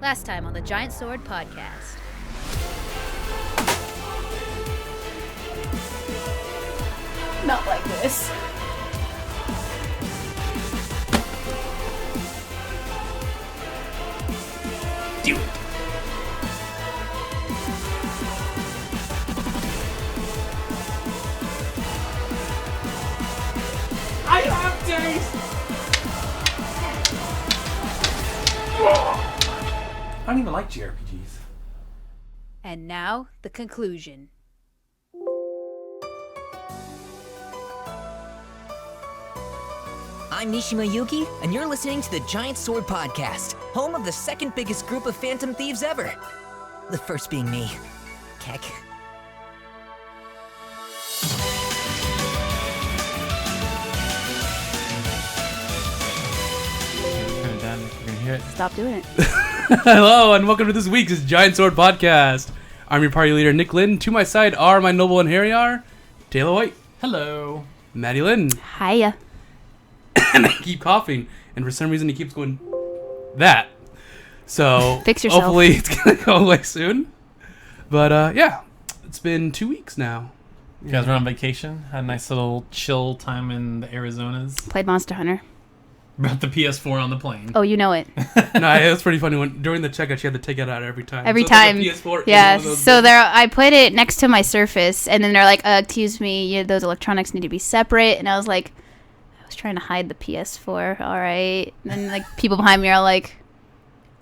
Last time on the Giant Sword Podcast. Not like this. Do it. I have taste. I don't even like JRPGs. And now, the conclusion. I'm Mishima Yuki, and you're listening to the Giant Sword Podcast, home of the second biggest group of Phantom Thieves ever. The first being me. Keck. Turn it down if you can hear it. Stop doing it. Hello and welcome to this week's Giant Sword Podcast. I'm your party leader, Nick Lynn. To my side are my noble and hairy are Taylor White, Hello. Maddie Lynn, Hiya. and I keep coughing, and for some reason he keeps going that. So Fix yourself. hopefully it's gonna go away soon. But yeah, it's been 2 weeks now. You guys were on vacation? Had a nice little chill time in the Arizonas? Played Monster Hunter. Brought the PS4 on the plane. Oh, you know it. No, it was pretty funny when during the checkout she had to take it out every time. Every So it's like a time. PS4 Yeah. is one of those So big- there, I put it next to my Surface, and then they're like, "Excuse me, those electronics need to be separate." And I was like, I was trying to hide the PS4. All right. And then like people behind me are like,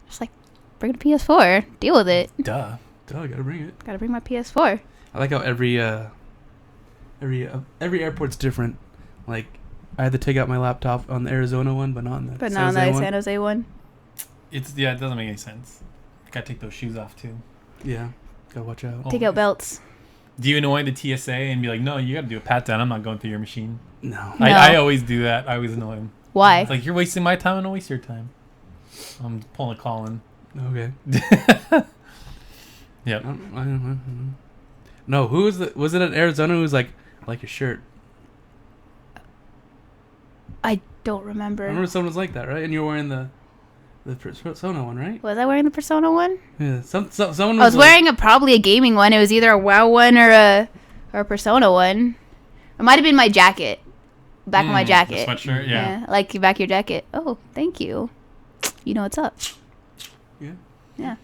just like, bring the PS4. Deal with it. Duh. Oh, I gotta bring it. Gotta bring my PS4. I like how every airport's different. Like, I had to take out my laptop on the Arizona one, but not on the But San not on Jose the one. San Jose one. It doesn't make any sense. I gotta take those shoes off too. Yeah, gotta watch out. Oh. Take out belts. Do you annoy the TSA and be like, no, you gotta do a pat down. I'm not going through your machine. No. No. I always do that. I always annoy him. Why? It's like, you're wasting my time and I'll waste your time. I'm pulling a call in. Okay. Yep. I don't. No, who was it in Arizona who was like, I like your shirt? I don't remember. I remember someone was like that, right? And you were wearing the Persona one, right? Was I wearing the Persona one? Yeah. Someone I was like, wearing probably a gaming one. It was either a WoW one or a Persona one. It might have been my jacket. Back of my The jacket. sweatshirt, yeah. I like back of your jacket. Oh, thank you. You know what's up. Yeah. Yeah.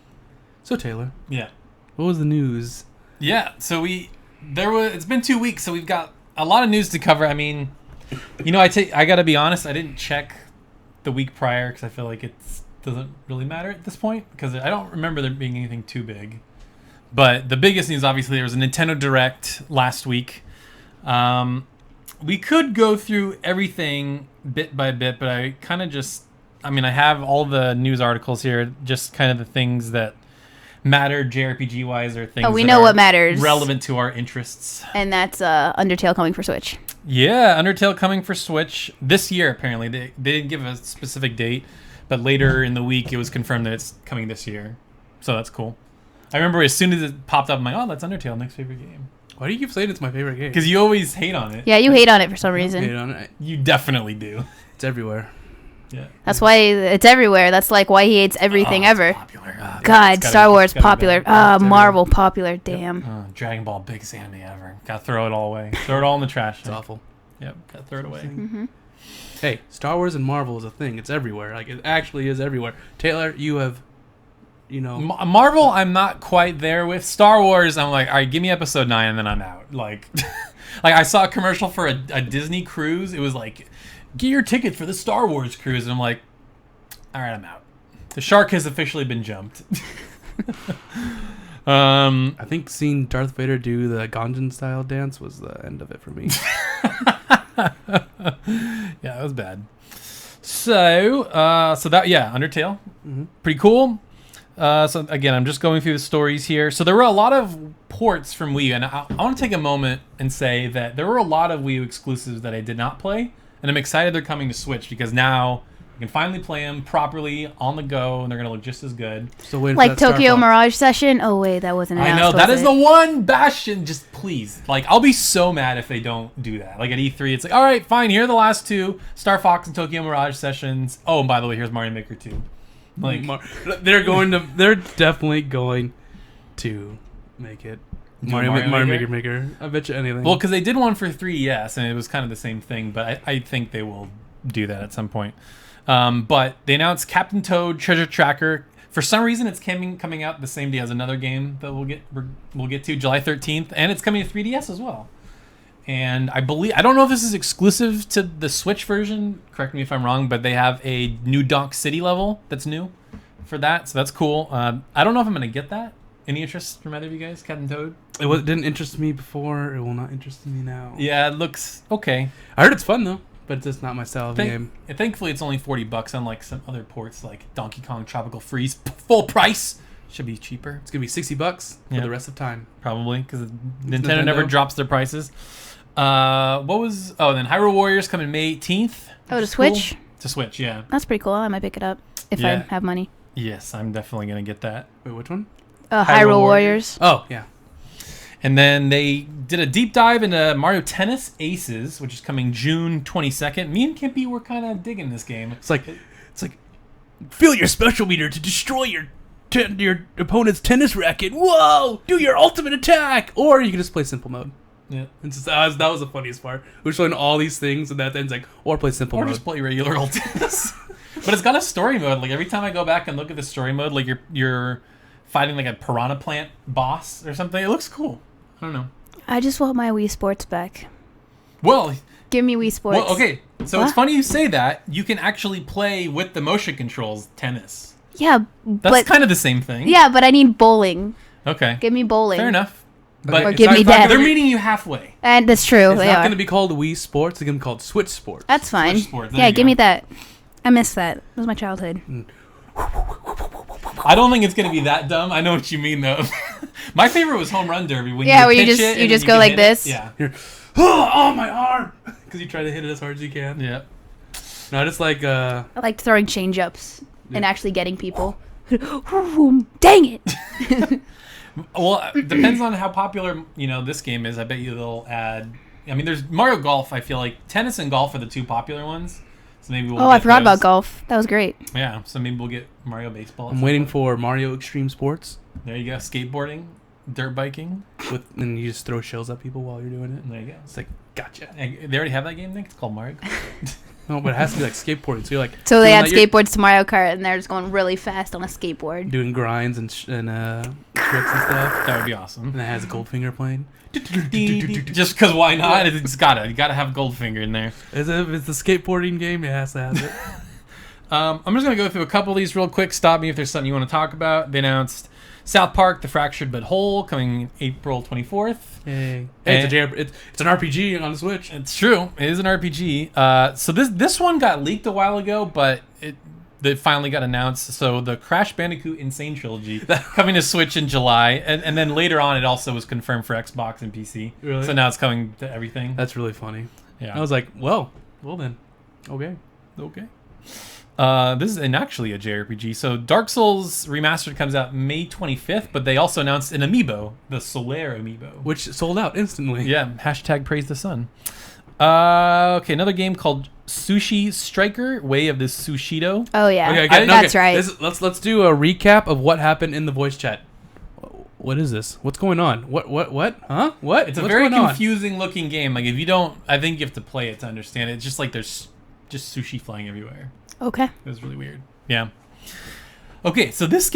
So Taylor, Yeah. what was the news? Yeah, so it's been 2 weeks, so we've got a lot of news to cover. I mean, I gotta be honest, I didn't check the week prior because I feel like it doesn't really matter at this point because I don't remember there being anything too big. But the biggest news, obviously, there was a Nintendo Direct last week. We could go through everything bit by bit, but I kind of I have all the news articles here, just kind of the things that matter JRPG wise or things Oh, we that know are what matters. relevant to our interests. And that's Undertale coming for Switch. Yeah, Undertale coming for Switch this year, apparently. They didn't give a specific date, but later in the week it was confirmed that it's coming this year. So that's cool. I remember as soon as it popped up, I'm like, oh, that's Undertale, next favorite game. Why do you keep saying it's my favorite game? Because you always hate on it. Yeah, you hate on it for some Hate reason. on it. You definitely do. It's everywhere. Yeah. That's why it's everywhere. That's like why he hates everything Oh, it's ever. popular. God, Oh, it's gotta Star be- Wars it's gotta be popular. bad. Marvel popular. Damn. Dragon Ball, biggest anime ever. Gotta throw it all away. Throw it all in the trash. It's awful. Yep, gotta throw it away. Mm-hmm. Hey, Star Wars and Marvel is a thing. It's everywhere. Like, it actually is everywhere. Taylor, you have, Marvel, I'm not quite there with. Star Wars, I'm like, all right, give me episode 9 and then I'm out. Like, like I saw a commercial for a Disney cruise. It was like, get your ticket for the Star Wars cruise. And I'm like, all right, I'm out. The shark has officially been jumped. I think seeing Darth Vader do the Ganjin style dance was the end of it for me. Yeah, that was bad. So Undertale, Mhm. pretty cool. So again, I'm just going through the stories here. So there were a lot of ports from Wii U, and I want to take a moment and say that there were a lot of Wii U exclusives that I did not play, and I'm excited they're coming to Switch because now I can finally play them properly on the go, and they're going to look just as good. So waiting Like for that Star Tokyo Fox. Mirage Session. Oh wait, that wasn't announced. I know, that was is it? the one bastion. Just please. Like, I'll be so mad if they don't do that. Like, at E3, it's like, all right, fine, here are the last two. Star Fox and Tokyo Mirage Sessions. Oh, and by the way, here's Mario Maker 2. Like, They're definitely going to make it. Do Mario Mario Maker. I bet you anything. well, because they did one for 3DS, and it was kind of the same thing, but I think they will do that at some point. But they announced Captain Toad Treasure Tracker. For some reason, it's coming out the same day as another game that we'll get to July 13th, and it's coming to 3DS as well. And I don't know if this is exclusive to the Switch version. Correct me if I'm wrong, but they have a new Donk City level that's new for that, so that's cool. I don't know if I'm gonna get that. Any interest from either of you guys, Captain Toad? It didn't interest me before. It will not interest me now. Yeah, it looks okay. I heard it's fun though, but it's just not my style of game. Thankfully, it's only $40, unlike some other ports like Donkey Kong Tropical Freeze, full price. Should be cheaper. It's gonna be $60 for the rest of time, probably, because Nintendo never drops their prices. Then Hyrule Warriors coming May 18th. Oh, to Switch? Cool. To Switch, yeah. That's pretty cool. I might pick it up if I have money. Yes, I'm definitely gonna get that. Wait, which one? Hyrule Warriors. Oh, yeah. And then they did a deep dive into Mario Tennis Aces, which is coming June 22nd. Me and Kimpy were kind of digging this game. It's like feel your special meter to destroy your opponent's tennis racket. Whoa! Do your ultimate attack! Or you can just play simple mode. Yeah. It's just, that was the funniest part. We're showing all these things, and that ends like, or play simple Or mode. just play regular old tennis. But it's got a story mode. Like, every time I go back and look at the story mode, like you're fighting like a piranha plant boss or something. It looks cool. I don't know. I just want my Wii Sports back. Well, Give me Wii Sports. well, okay. So What? it's funny you say that. You can actually play with the motion controls tennis. Yeah, That's but kind of the same thing. yeah, but I need bowling. Okay. Give me bowling. Fair enough. Okay, But Or it's give not- me it's not that. they're gonna be- meeting you halfway. And that's true. It's They not are. going to be called Wii Sports. It's going to be called Switch Sports. That's fine. Switch Sports, there Yeah, you give go. me that. I miss that. It was my childhood. I don't think it's going to be that dumb. I know what you mean, though. My favorite was Home Run Derby. When Yeah, you where you pitch just- it you and just then go can like hit it. this. Yeah. You're, oh, my arm! Because you try to hit it as hard as you can. Yeah. No, just like, I liked throwing change-ups and actually getting people. Dang it! Well, it depends on how popular, this game is. I bet you they'll add... I mean, there's Mario Golf. I feel like tennis and golf are the two popular ones. So maybe we'll Oh, I get forgot about those. golf. That was great. Yeah, so maybe we'll get Mario Baseball. I'm waiting for Mario Extreme Sports. There you go. Skateboarding, dirt biking. And you just throw shells at people while you're doing it. There you go. It's like, gotcha. Hey, they already have that game, Nick? It's called Mario Golf. No, but it has to be like skateboarding. So you're like... So they doing add that, you're skateboards to Mario Kart, and they're just going really fast on a skateboard. doing grinds and tricks and stuff. That would be awesome. And it has Goldfinger playing. Just because why not? You gotta have Goldfinger in there. If it's a skateboarding game, it has to have it. I'm just gonna go through a couple of these real quick. Stop me if there's something you want to talk about. They announced South Park: The Fractured But Whole coming April 24th. Hey, it's an RPG on the Switch. It's true. It is an RPG. So this one got leaked a while ago, but they finally got announced. So the Crash Bandicoot Insane Trilogy coming to Switch in July, and then later on it also was confirmed for Xbox and PC. Really? So now it's coming to everything. That's really funny. Yeah. I was like, well then, okay. This is actually a JRPG. So Dark Souls Remastered comes out May 25th, but they also announced an amiibo, the Solaire amiibo. Which sold out instantly. Yeah, hashtag praise the sun. Okay, another game called Sushi Striker, Way of the Sushido. Oh yeah, Okay, that's right. Let's do a recap of what happened in the voice chat. What is this? What's going on? What? Huh? What? It's a What's very going on? confusing looking game. Like, if you don't, I think you have to play it to understand it. It's just like there's just sushi flying everywhere. Okay. It was really weird. Yeah. Okay, so this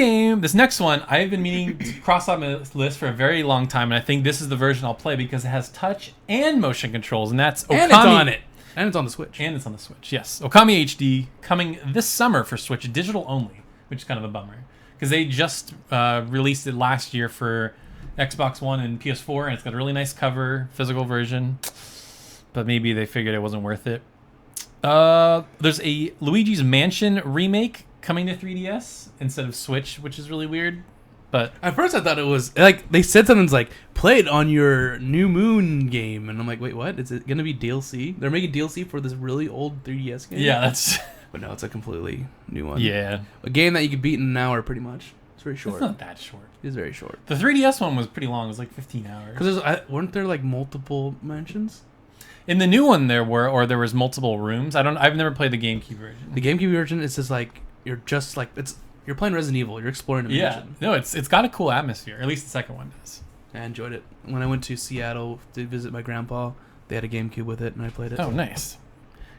next one, I've been meaning to cross off my list for a very long time, and I think this is the version I'll play because it has touch and motion controls, and that's Okami. And it's on it. And it's on the Switch. And it's on the Switch, yes. Okami HD coming this summer for Switch, digital only, which is kind of a bummer. Because they just released it last year for Xbox One and PS4, and it's got a really nice cover, physical version. But maybe they figured it wasn't worth it. There's a Luigi's Mansion remake coming to 3DS instead of Switch, which is really weird. But At first I thought it was, like, they said something's like, play it on your New Moon game. And I'm like, wait, what? Is it going to be DLC? They're making DLC for this really old 3DS game? yeah, that's... But no, it's a completely new one. Yeah. A game that you could beat in an hour, pretty much. It's very short. It's not that short. It's very short. The 3DS one was pretty long. It was like 15 hours. Because weren't there, like, multiple mentions? In the new one there was multiple rooms. I've never played the GameCube version. The GameCube version is just like, you're just like, you're playing Resident Evil. You're exploring a Yeah. mansion. No, it's got a cool atmosphere. At least the second one does. I enjoyed it. When I went to Seattle to visit my grandpa, they had a GameCube with it, and I played it. Oh, nice.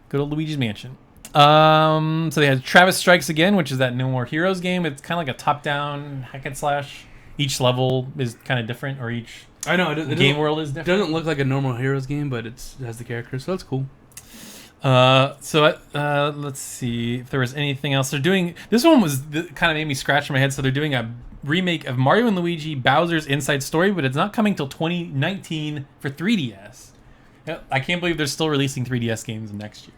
Good old Luigi's Mansion. So they had Travis Strikes Again, which is that No More Heroes game. It's kind of like a top-down hack and slash. Each level is kind of different, or each I know. game world is It different. doesn't look like a normal Heroes game, but it has the characters, so that's cool. Let's see if there was anything else. They're doing this one kind of made me scratch my head. So they're doing a remake of Mario and Luigi Bowser's Inside Story, but it's not coming till 2019 for 3DS. I can't believe they're still releasing 3DS games next year,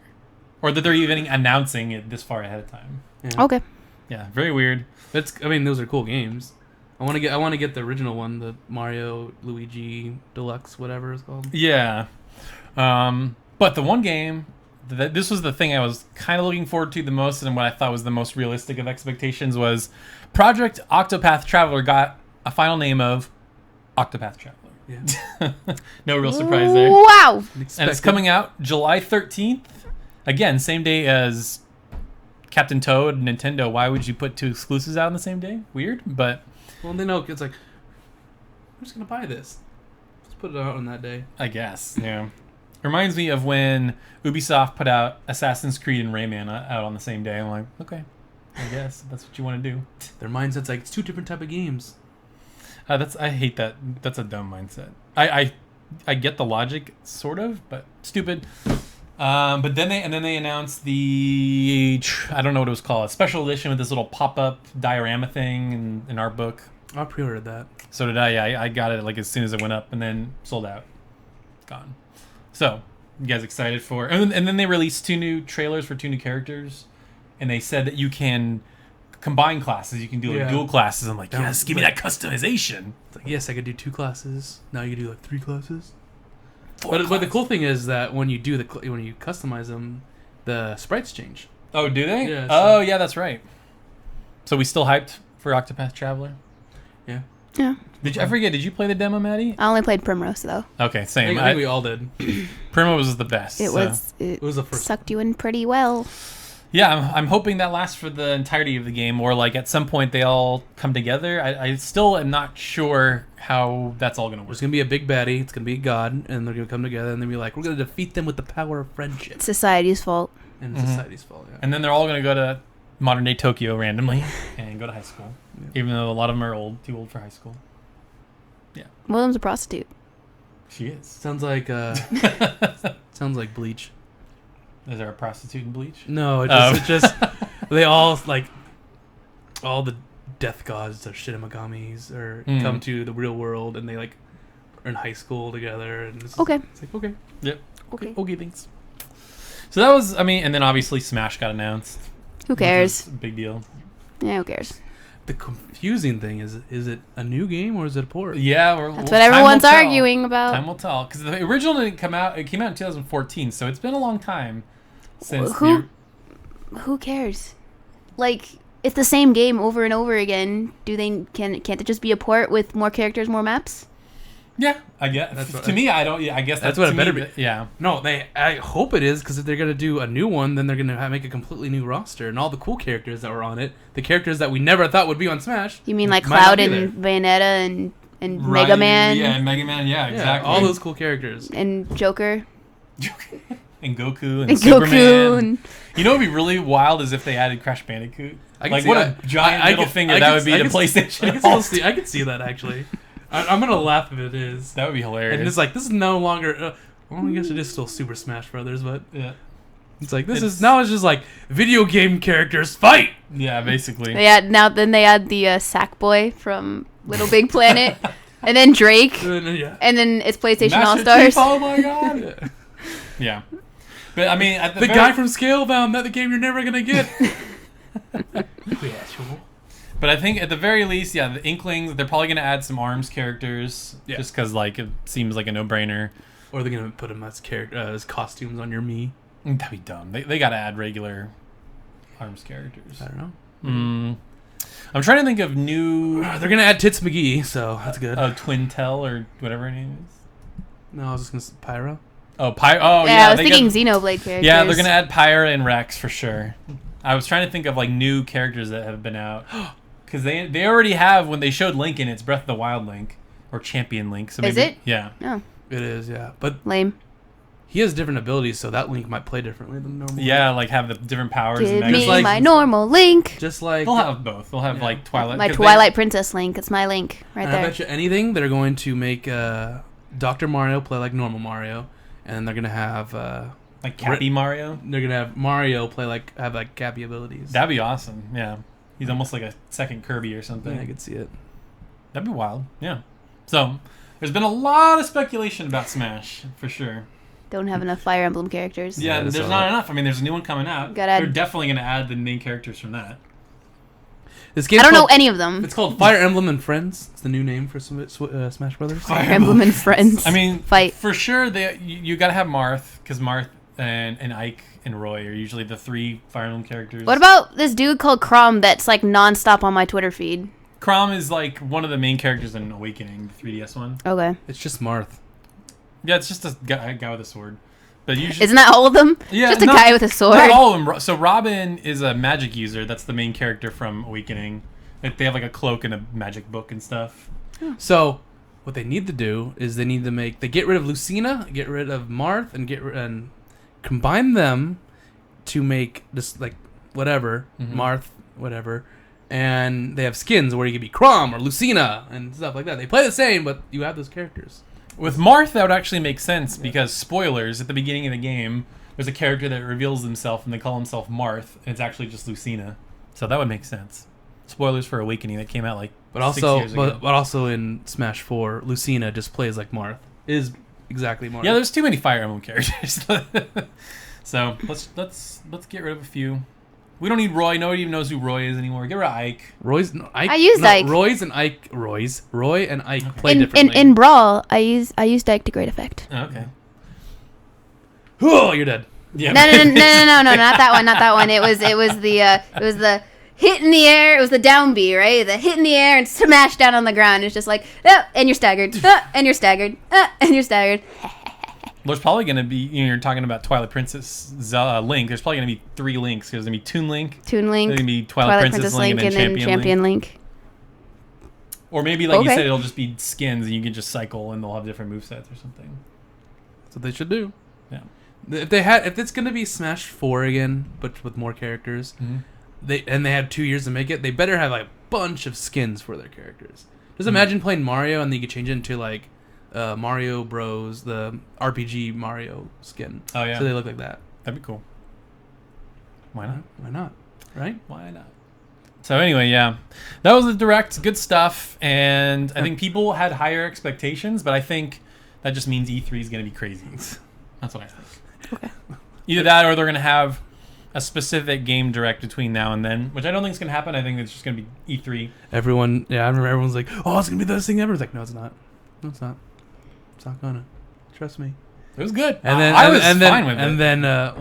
or that they're even announcing it this far ahead of time. Yeah. Okay. Yeah, very weird. Those are cool games. I want to get the original one, the Mario Luigi Deluxe, whatever it's called. Yeah, but the one game. This was the thing I was kind of looking forward to the most, and what I thought was the most realistic of expectations was Project Octopath Traveler got a final name of Octopath Traveler. Yeah. No real surprise there. Wow. And it's coming out July 13th. Again, same day as Captain Toad and Nintendo. Why would you put two exclusives out on the same day? Weird, but... Well, they know it's like, who's going to buy this? Let's put it out on that day. I guess, yeah. Reminds me of when Ubisoft put out Assassin's Creed and Rayman out on the same day. I'm like, okay, I guess that's what you want to do. Their mindset's like, it's two different type of games. I hate that. That's a dumb mindset. I get the logic, sort of, but stupid. But then they announced the I don't know what it was called, a special edition with this little pop-up diorama thing in our book. I pre-ordered that. So did I. Yeah, I got it like as soon as it went up, and then sold out. Gone. So, you guys excited for... And then they released 2 new trailers for 2 new characters. And they said that you can combine classes. You can do like dual classes. I'm like, yes, give me that customization. It's like, yes, I could do 2 classes. Now you can do like 3 classes. But the cool thing is that when you customize them, the sprites change. Oh, do they? Yeah, yeah, that's right. So we still hyped for Octopath Traveler? Yeah. Yeah. I forget, did you play the demo, Maddie? I only played Primrose though. Okay, same. I think we all did. Primo was the best. It was the first sucked you in pretty well. Yeah, I'm hoping that lasts for the entirety of the game, or like at some point they all come together. I still am not sure how that's all going to work. There's going to be a big baddie. It's going to be God, and they're going to come together, and they're going to be like, we're going to defeat them with the power of friendship. Society's fault. And society's fault, yeah. And then they're all going to go to modern-day Tokyo randomly and go to high school, even though a lot of them are too old for high school. Yeah. One of them's a prostitute. She is. Sounds like Bleach. Is there a prostitute in Bleach? No, it's just they all like all the death gods or Shinigami's or come to the real world, and they like are in high school together. And it's like, okay. Yep. Okay, thanks. So that was, and then obviously Smash got announced. Who cares? Big deal. Yeah, who cares? The confusing thing is it a new game or is it a port? Yeah, that's what everyone's arguing about. Time will tell, because the original didn't come out. It came out in 2014, so it's been a long time since. Who cares? Like, it's the same game over and over again. Can't it just be a port with more characters, more maps? Yeah, I guess. To me, I don't. Yeah, I guess that's what it better be. Yeah. No, I hope it is, because if they're gonna do a new one, then they're gonna make a completely new roster, and all the cool characters that were on it, the characters that we never thought would be on Smash. You mean like Cloud and Bayonetta and Mega Man? Yeah, and Mega Man. Yeah, exactly. All those cool characters. And Joker. And Goku and Superman. Goku. You know what would be really wild is if they added Crash Bandicoot. Like, what a giant middle finger that would be to PlayStation. I could see that, actually. I'm going to laugh if it is. That would be hilarious. And it's like, this is no longer... well, I guess it is still Super Smash Brothers, but... Yeah. It's like, it's just like, video game characters fight! Yeah, basically. Then they add the Sackboy from Little Big Planet. And then Drake. And then it's PlayStation All-Stars. Oh my god! Yeah. But at the guy from Scalebound, that the game you're never going to get. But I think at the very least, the Inklings, they're probably going to add some ARMS characters. Yeah. Just because, it seems like a no-brainer. Or they're going to put them as costumes on your Mii. That'd be dumb. They got to add regular ARMS characters. I don't know. I'm trying to think of new... They're going to add Tits McGee, so that's good. Twintel or whatever her name is. No, I was just going to say Pyro. Oh, Pyro. Oh, yeah. I was thinking Xenoblade characters. Yeah, they're going to add Pyra and Rex for sure. I was trying to think of like new characters that have been out. Because they already have, when they showed Link in it, it's Breath of the Wild Link. Or Champion Link. So maybe, Is it? Yeah. No. It is, yeah. But Lame. he has different abilities, so that Link might play differently than normal. Yeah, like have the different powers. Give and me like- my normal Link. Just like... They'll have both. They'll have like Twilight. My 'cause Twilight Princess Link. It's my Link right and there. I bet you anything, they're going to make Dr. Mario play like normal Mario. And then they're going to have... Like Cappy Mario. They're going to have Mario play have Cappy abilities. That'd be awesome. Yeah. He's almost like a second Kirby or something. Yeah, I could see it. That'd be wild. Yeah. So, there's been a lot of speculation about Smash, for sure. Don't have enough Fire Emblem characters. Yeah, that's there's all not right. enough. I mean, there's a new one coming out. Gotta add- They're definitely going to add the main characters from that. This game I don't know any of them. It's called Fire Emblem and Friends. It's the new name for Smash Brothers. Fire Fire Emblem and Friends. I mean, Fight. for sure, you got to have Marth, because Marth and Ike and Roy are usually the 3 Fire Emblem characters. What about this dude called Crom that's like nonstop on my Twitter feed? Chrom is like one of the main characters in Awakening, the 3DS one. Okay. It's just Marth. Yeah, it's just a guy with a sword. But usually, Isn't that all of them? yeah, Just a no, guy with a sword. Not all of them. So Robin is a magic user. That's the main character from Awakening. Like, they have like a cloak and a magic book and stuff. So, what they need to do is they get rid of Lucina, get rid of Marth, and combine them to make this like whatever Marth, whatever, and they have skins where you could be Chrom or Lucina and stuff like that. They play the same, but you have those characters. With Marth, that would actually make sense because spoilers at the beginning of the game, there's a character that reveals himself and they call himself Marth, and it's actually just Lucina. So that would make sense. Spoilers for Awakening that came out like But 6 also, years ago. but also in Smash 4, Lucina just plays like Marth. Is exactly Marth. Yeah, there's too many Fire Emblem characters. So let's get rid of a few. We don't need Roy. Nobody even knows who Roy is anymore. Get rid of Ike. Roy and Ike play differently. In Brawl, I used Ike to great effect. Oh, okay. Oh, you're dead. Yeah. No, not that one, not that one. It was the hit in the air. It was the down B, right? The hit in the air and smash down on the ground. It's just like, and you're staggered, and you're staggered, and you're staggered. There's probably going to be, you're talking about Twilight Princess Link. There's probably going to be 3 Links. There's going to be Toon Link. Toon Link. There's going to be Twilight Princess Link, and then Champion Link. Link. Or maybe, like you Okay. said, it'll just be skins and you can just cycle and they'll have different movesets or something. That's what they should do. Yeah. If it's gonna be Smash 4 again, but with more characters, they had 2 years to make it, they better have like a bunch of skins for their characters. Just imagine playing Mario and then you could change it into like Mario Bros, the RPG Mario skin. Oh, yeah. So they look like that. That'd be cool. Why not? Why not? Right? Why not? So anyway, yeah, that was the direct. Good stuff, and I think people had higher expectations, but I think that just means E3 is going to be crazy. That's what I think. Okay. Either that, or they're going to have a specific game direct between now and then, which I don't think is going to happen. I think it's just going to be E3. I remember everyone's like, "Oh, it's gonna be the best thing ever." It's like, no, it's not. No, it's not. It's not gonna. Trust me. It was good. And then I was fine with it. And then, it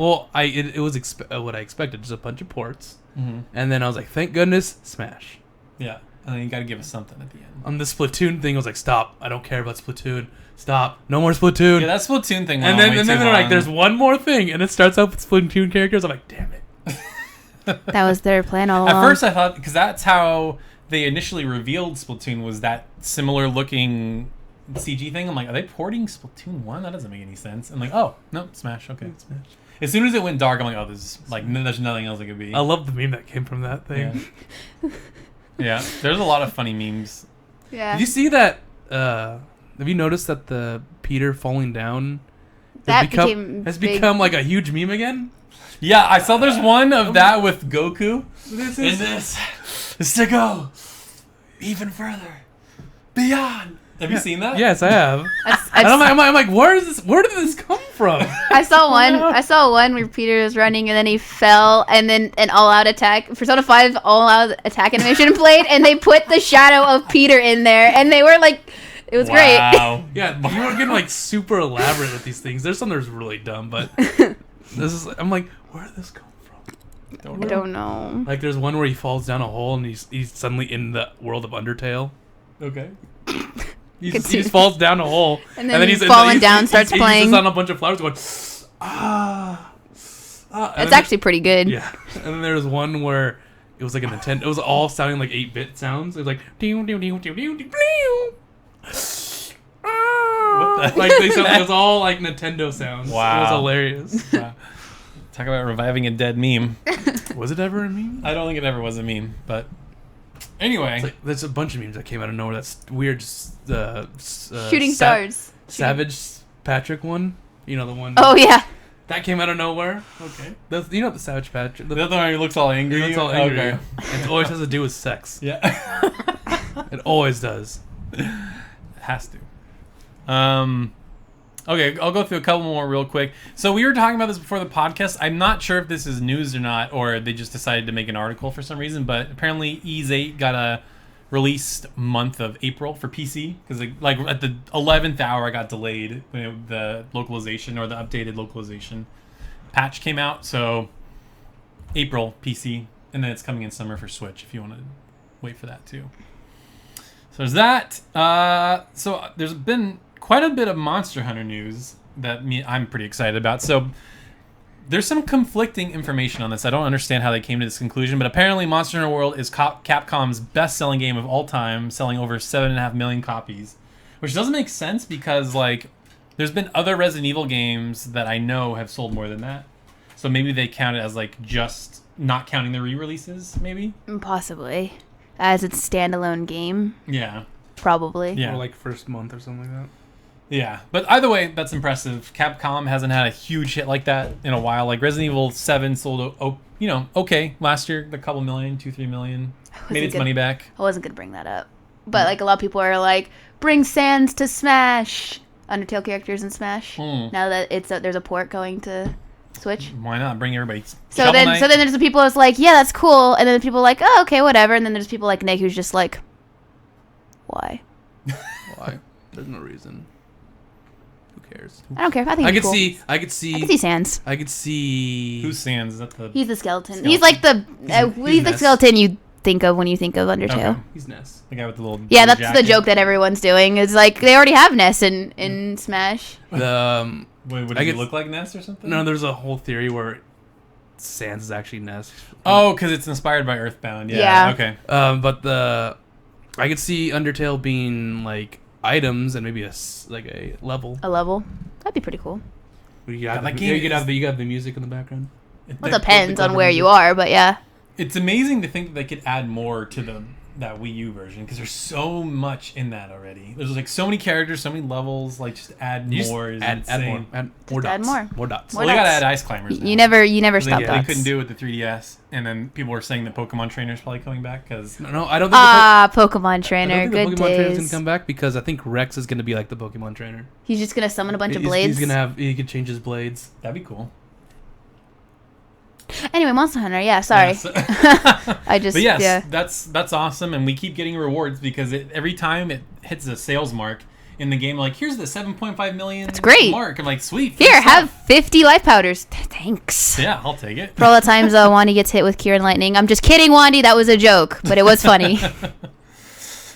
was what I expected, just a bunch of ports. And then I was like, thank goodness, Smash. Yeah, and then you got to give us something at the end. On the Splatoon thing, I was like, stop! I don't care about Splatoon. Stop! No more Splatoon. Yeah, that Splatoon thing. and then they're like, there's one more thing, and it starts out with Splatoon characters. I'm like, damn it. That was their plan all along. At first, I thought because that's how they initially revealed Splatoon was that similar looking CG thing. I'm like, are they porting Splatoon 1? That doesn't make any sense. I'm like, oh no, Smash. Okay, Smash. As soon as it went dark, I'm like, oh, this is like there's nothing else it could be. I love the meme that came from that thing. Yeah. Yeah, there's a lot of funny memes. Yeah. Did you see that? Have you noticed that the Peter falling down That became has big. become like a huge meme again? Yeah, I saw there's one of that with Goku. This is to go even further, beyond. Have you seen that? Yes, I have. I And I'm like, where did this come from? saw one. I saw one where Peter was running and then he fell, and then an all-out attack. Persona 5 all-out attack animation played, and they put the shadow of Peter in there, and they were like, it was great. Wow. Yeah, you were getting like super elaborate with these things. There's some that's really dumb, but this is. I'm like, where did this come from? I don't know. Like, there's one where he falls down a hole and he's suddenly in the world of Undertale. Okay. He just falls down a hole, And then he's falling down, starts he's playing. just on a bunch of flowers going, It's actually pretty good. Yeah. And then there was one where it was like a Nintendo. It was all sounding like 8-bit sounds. It was like What the? like it was all like Nintendo sounds. Wow. It was hilarious. Wow. Talk about reviving a dead meme. Was it ever a meme? I don't think it ever was a meme, but anyway. It's like, there's a bunch of memes that came out of nowhere. That's weird. Shooting stars. Savage Patrick one. You know the one. Oh yeah. That came out of nowhere. Okay. That's, you know the Savage Patrick. The other one who looks all angry. He looks all angry. Okay. It always has to do with sex. Yeah. It always does. It has to. Okay, I'll go through a couple more real quick. So we were talking about this before the podcast. I'm not sure if this is news or not, or they just decided to make an article for some reason, but apparently Ys 8 got a released month of April for PC, because like at the 11th hour I got delayed when the localization or the updated localization patch came out. So April PC, and then it's coming in summer for Switch if you want to wait for that too. So there's that. So there's been quite a bit of Monster Hunter news that I'm pretty excited about. So there's some conflicting information on this. I don't understand how they came to this conclusion, but apparently Monster Hunter World is Capcom's best-selling game of all time, selling over 7.5 million copies, which doesn't make sense because like there's been other Resident Evil games that I know have sold more than that. So maybe they count it as like just not counting the re-releases, maybe? Possibly. As its standalone game. Yeah. Probably. Yeah. Or like first month or something like that. Yeah, but either way, that's impressive. Capcom hasn't had a huge hit like that in a while. Like Resident Evil 7 sold, okay last year, a couple million, 2-3 million, made its money back. I wasn't gonna bring that up, but like a lot of people are like, bring Sans to Smash, Undertale characters in Smash. Now that there's a port going to Switch. Why not bring everybody? So then there's the people that's like, yeah, that's cool, and then the people are like, oh, okay, whatever, and then there's people like Nick who's just like, why? Why? There's no reason. Who cares? I don't care. I think I it's could cool. see. I could see. I can see Sans. I could see. Who's Sans? Is that the? He's the skeleton. He's like the he's the Ness. skeleton you think of when you think of Undertale. Okay. He's Ness. The guy with the little. Yeah, that's jacket. the joke that everyone's doing. It's like they already have Ness in Smash. The Wait, what I does he guess- look like, Ness or something? no, there's a whole theory where Sans is actually Ness. Oh, because it's inspired by Earthbound. Yeah. Yeah. Okay. But I could see Undertale being like items and maybe a level. A level. That'd be pretty cool. You got that the, game you could is- have the music in the background. Well, it depends on where you are, but yeah. It's amazing to think that they could add more to that Wii U version because there's so much in that already. There's like so many characters, so many levels. Like just add You just more. Is add insane. more. Add more Just add dots. more. More dots. More Well, they gotta dots. add ice climbers. You never stop They dots. couldn't do it with the 3DS, and then people were saying that Pokemon Trainer's probably coming back because No, I don't think. Pokemon I Trainer. don't think Good the Pokemon Trainer's gonna days. come back because I think Rex is gonna be like the Pokemon Trainer. He's just gonna summon a bunch of blades. He's gonna have. He could change his blades. that'd be cool. Anyway, Monster Hunter. Yeah, sorry. Yes. I just But yes, yeah. that's awesome, and we keep getting rewards because every time it hits a sales mark in the game, like here's the 7.5 million. That's great. Mark. I'm like, sweet. free Here, stuff. have 50 life powders. Thanks. Yeah, I'll take it. For all the times Wandy gets hit with Kieran Lightning. I'm just kidding, Wandy. That was a joke, but it was funny.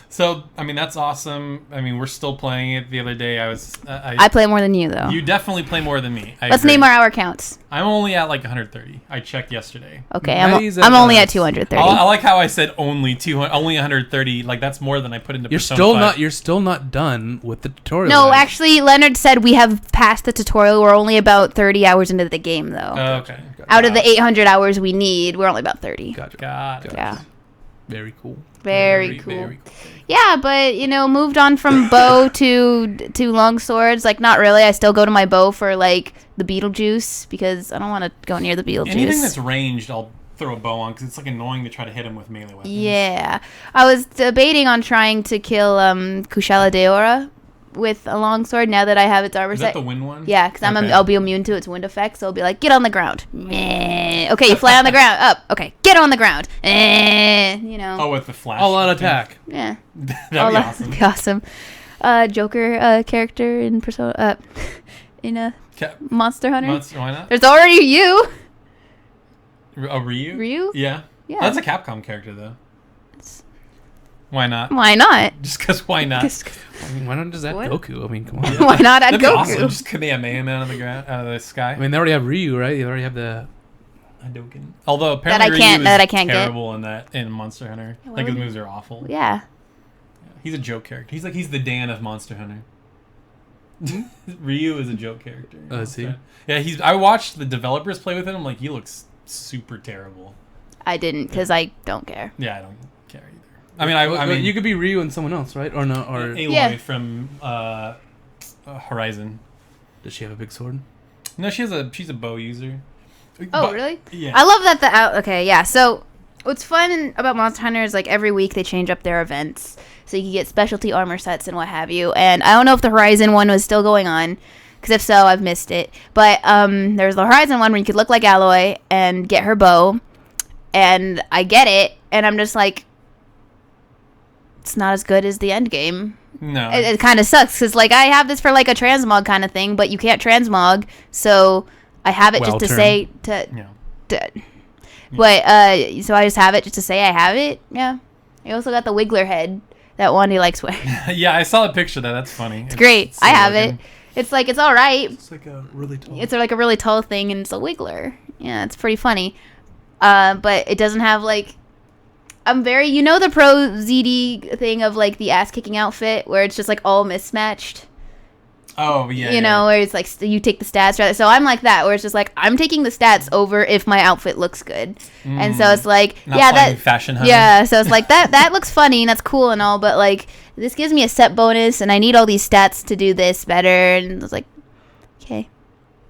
So, I mean, that's awesome. I mean, we're still playing it. The other day, I play more than you, though. You definitely play more than me. Let's name our hour counts. I'm only at like 130. I checked yesterday. Okay, Maddie's I'm at, only at 230. I like how I said only 200, only 130. Like that's more than I put into. You're Persona still 5. not. You're still not done with the tutorial. No, guys. actually, Leonard said we have passed the tutorial. We're only about 30 hours into the game, though. Okay. Out of the 800 hours we need, we're only about 30. Gotcha. Got it. Yeah. Very cool. Very cool. Very cool. Yeah, but moved on from bow to long swords. Like, not really. I still go to my bow for like the Beetlejuice because I don't want to go near the Beetlejuice. Anything that's ranged, I'll throw a bow on because it's like annoying to try to hit him with melee weapons. Yeah, I was debating on trying to kill Kushala Deora with a longsword now that I have its armor Is set. that the wind one? Yeah, because Okay. I'll be immune to its wind effect, so I'll be like, get on the ground. Meh. Okay, you fly on the ground. Up. Okay, get on the ground. Oh, with the flash. All out attack. Yeah. That'd be Oh, awesome. That'd be awesome. Joker character in Persona in Monster Hunter. Monster, why not? There's already you. A Ryu? Ryu? Yeah. Yeah. That's a Capcom character, though. Why not? Why not? Just because why not? I mean, why not just add What? Goku? I mean, come on. Why not add That'd be Goku? awesome. Just Kamehameha out of the sky. I mean, they already have Ryu, right? They already have the Hadouken. Although apparently that I Ryu can't is get. terrible in that in Monster Hunter. Why Like his would moves are awful. Yeah. He's a joke character. He's the Dan of Monster Hunter. Ryu is a joke character. Oh, is he? Yeah, I watched the developers play with him. I'm like, he looks super terrible. I didn't because I don't care. Yeah, I don't care either. I mean, I mean, you could be Ryu and someone else, right? Or no? Or Aloy Yeah. from Horizon. does she have a big sword? No, she's a bow user. Oh, really? Yeah. I love that okay, yeah. So what's fun about Monster Hunter is like every week they change up their events. So you can get specialty armor sets and what have you. And I don't know if the Horizon one was still going on. Because if so, I've missed it. But there's the Horizon one where you could look like Aloy and get her bow. And I get it. And I'm just like, it's not as good as the end game. No. It kind of sucks. Because like, I have this for like a transmog kind of thing. But you can't transmog. So I have it Well just to turned. say... to. Yeah. But so I just have it just to say I have it. Yeah. I also got the Wiggler head that Wandy likes wearing. Yeah, I saw a picture of that. That's funny. It's great. I have it. It's like it's all right. It's like a really tall. It's like a really tall thing, and it's a Wiggler. Yeah, it's pretty funny. But it doesn't have like. I'm very, the pro ZD thing of like the ass kicking outfit where it's just like all mismatched. Oh yeah. Where it's like you take the stats rather. So I'm like that, where it's just like I'm taking the stats over if my outfit looks good, and so it's like Not yeah playing that fashion hunter. yeah. So it's like that looks funny and that's cool and all, but like this gives me a set bonus and I need all these stats to do this better, and it's like okay.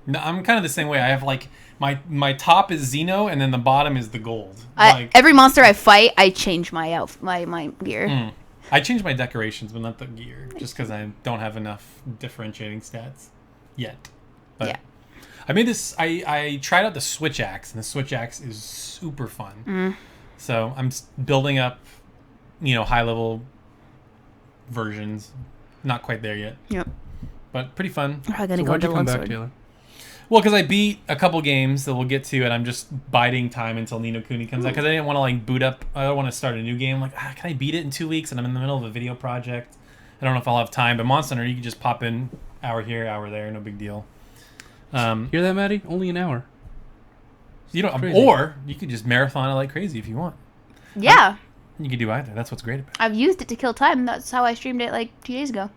No, I'm kind of the same way. I have like my top is Xeno and then the bottom is the gold. Every monster I fight, I change my my gear. I change my decorations, but not the gear, just because I don't have enough differentiating stats yet. But Yeah. I made this. I tried out the Switch Axe, and the Switch Axe is super fun. So I'm building up, high level versions. Not quite there yet, Yep. but pretty fun. I'm gonna So go why'd you come deluxe back, sword. Taylor? Well, because I beat a couple games that we'll get to, and I'm just biding time until Ni no Kuni comes out, because I didn't want to like boot up. I don't want to start a new game. Like, can I beat it in 2 weeks? And I'm in the middle of a video project. I don't know if I'll have time. But Monster Hunter, you can just pop in, hour here, hour there, no big deal. Hear that, Maddie? Only an hour. You don't, Crazy. or you could just marathon it like crazy if you want. Yeah, You can do either. That's what's great about it. I've used it to kill time. That's how I streamed it like 2 days ago.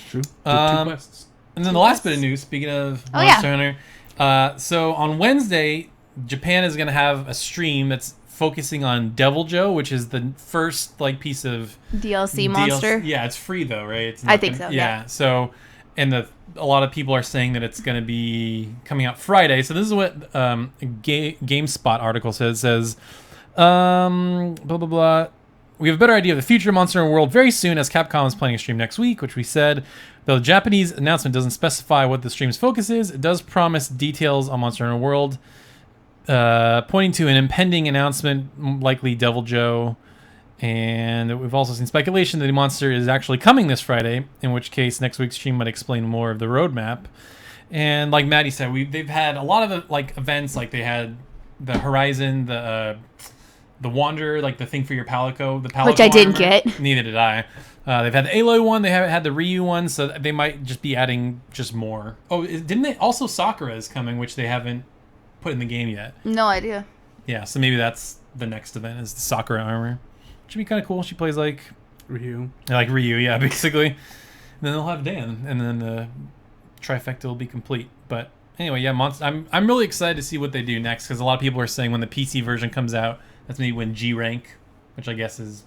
True. Two quests. And then the last bit of news, speaking of Oh, yeah. Monster Hunter, so on Wednesday, Japan is going to have a stream that's focusing on Devil Joe, which is the first like piece of DLC monster. Yeah, it's free though, right? It's I not think gonna- so, yeah. So, and a lot of people are saying that it's going to be coming out Friday. So this is what a GameSpot article says. It says, blah blah blah. We have a better idea of the future of Monster Hunter World very soon, as Capcom is planning a stream next week, which we said. Though the Japanese announcement doesn't specify what the stream's focus is, it does promise details on Monster Hunter World, pointing to an impending announcement, likely Devil Joe. And we've also seen speculation that the monster is actually coming this Friday, in which case next week's stream might explain more of the roadmap. And like Maddie said, they've had a lot of like events, like they had the Horizon, the Wanderer, like the thing for your Palico, the Palico Which I didn't armor. get. Neither did I. They've had the Aloy one, they haven't had the Ryu one, so they might just be adding just more. Oh, didn't they? Also Sakura is coming, which they haven't put in the game yet. No idea. Yeah, so maybe that's the next event, is the Sakura armor. Should be kind of cool. She plays like Ryu. yeah, basically. And then they'll have Dan, and then the trifecta will be complete. But anyway, yeah, I'm really excited to see what they do next, because a lot of people are saying when the PC version comes out, that's maybe when G rank, which I guess is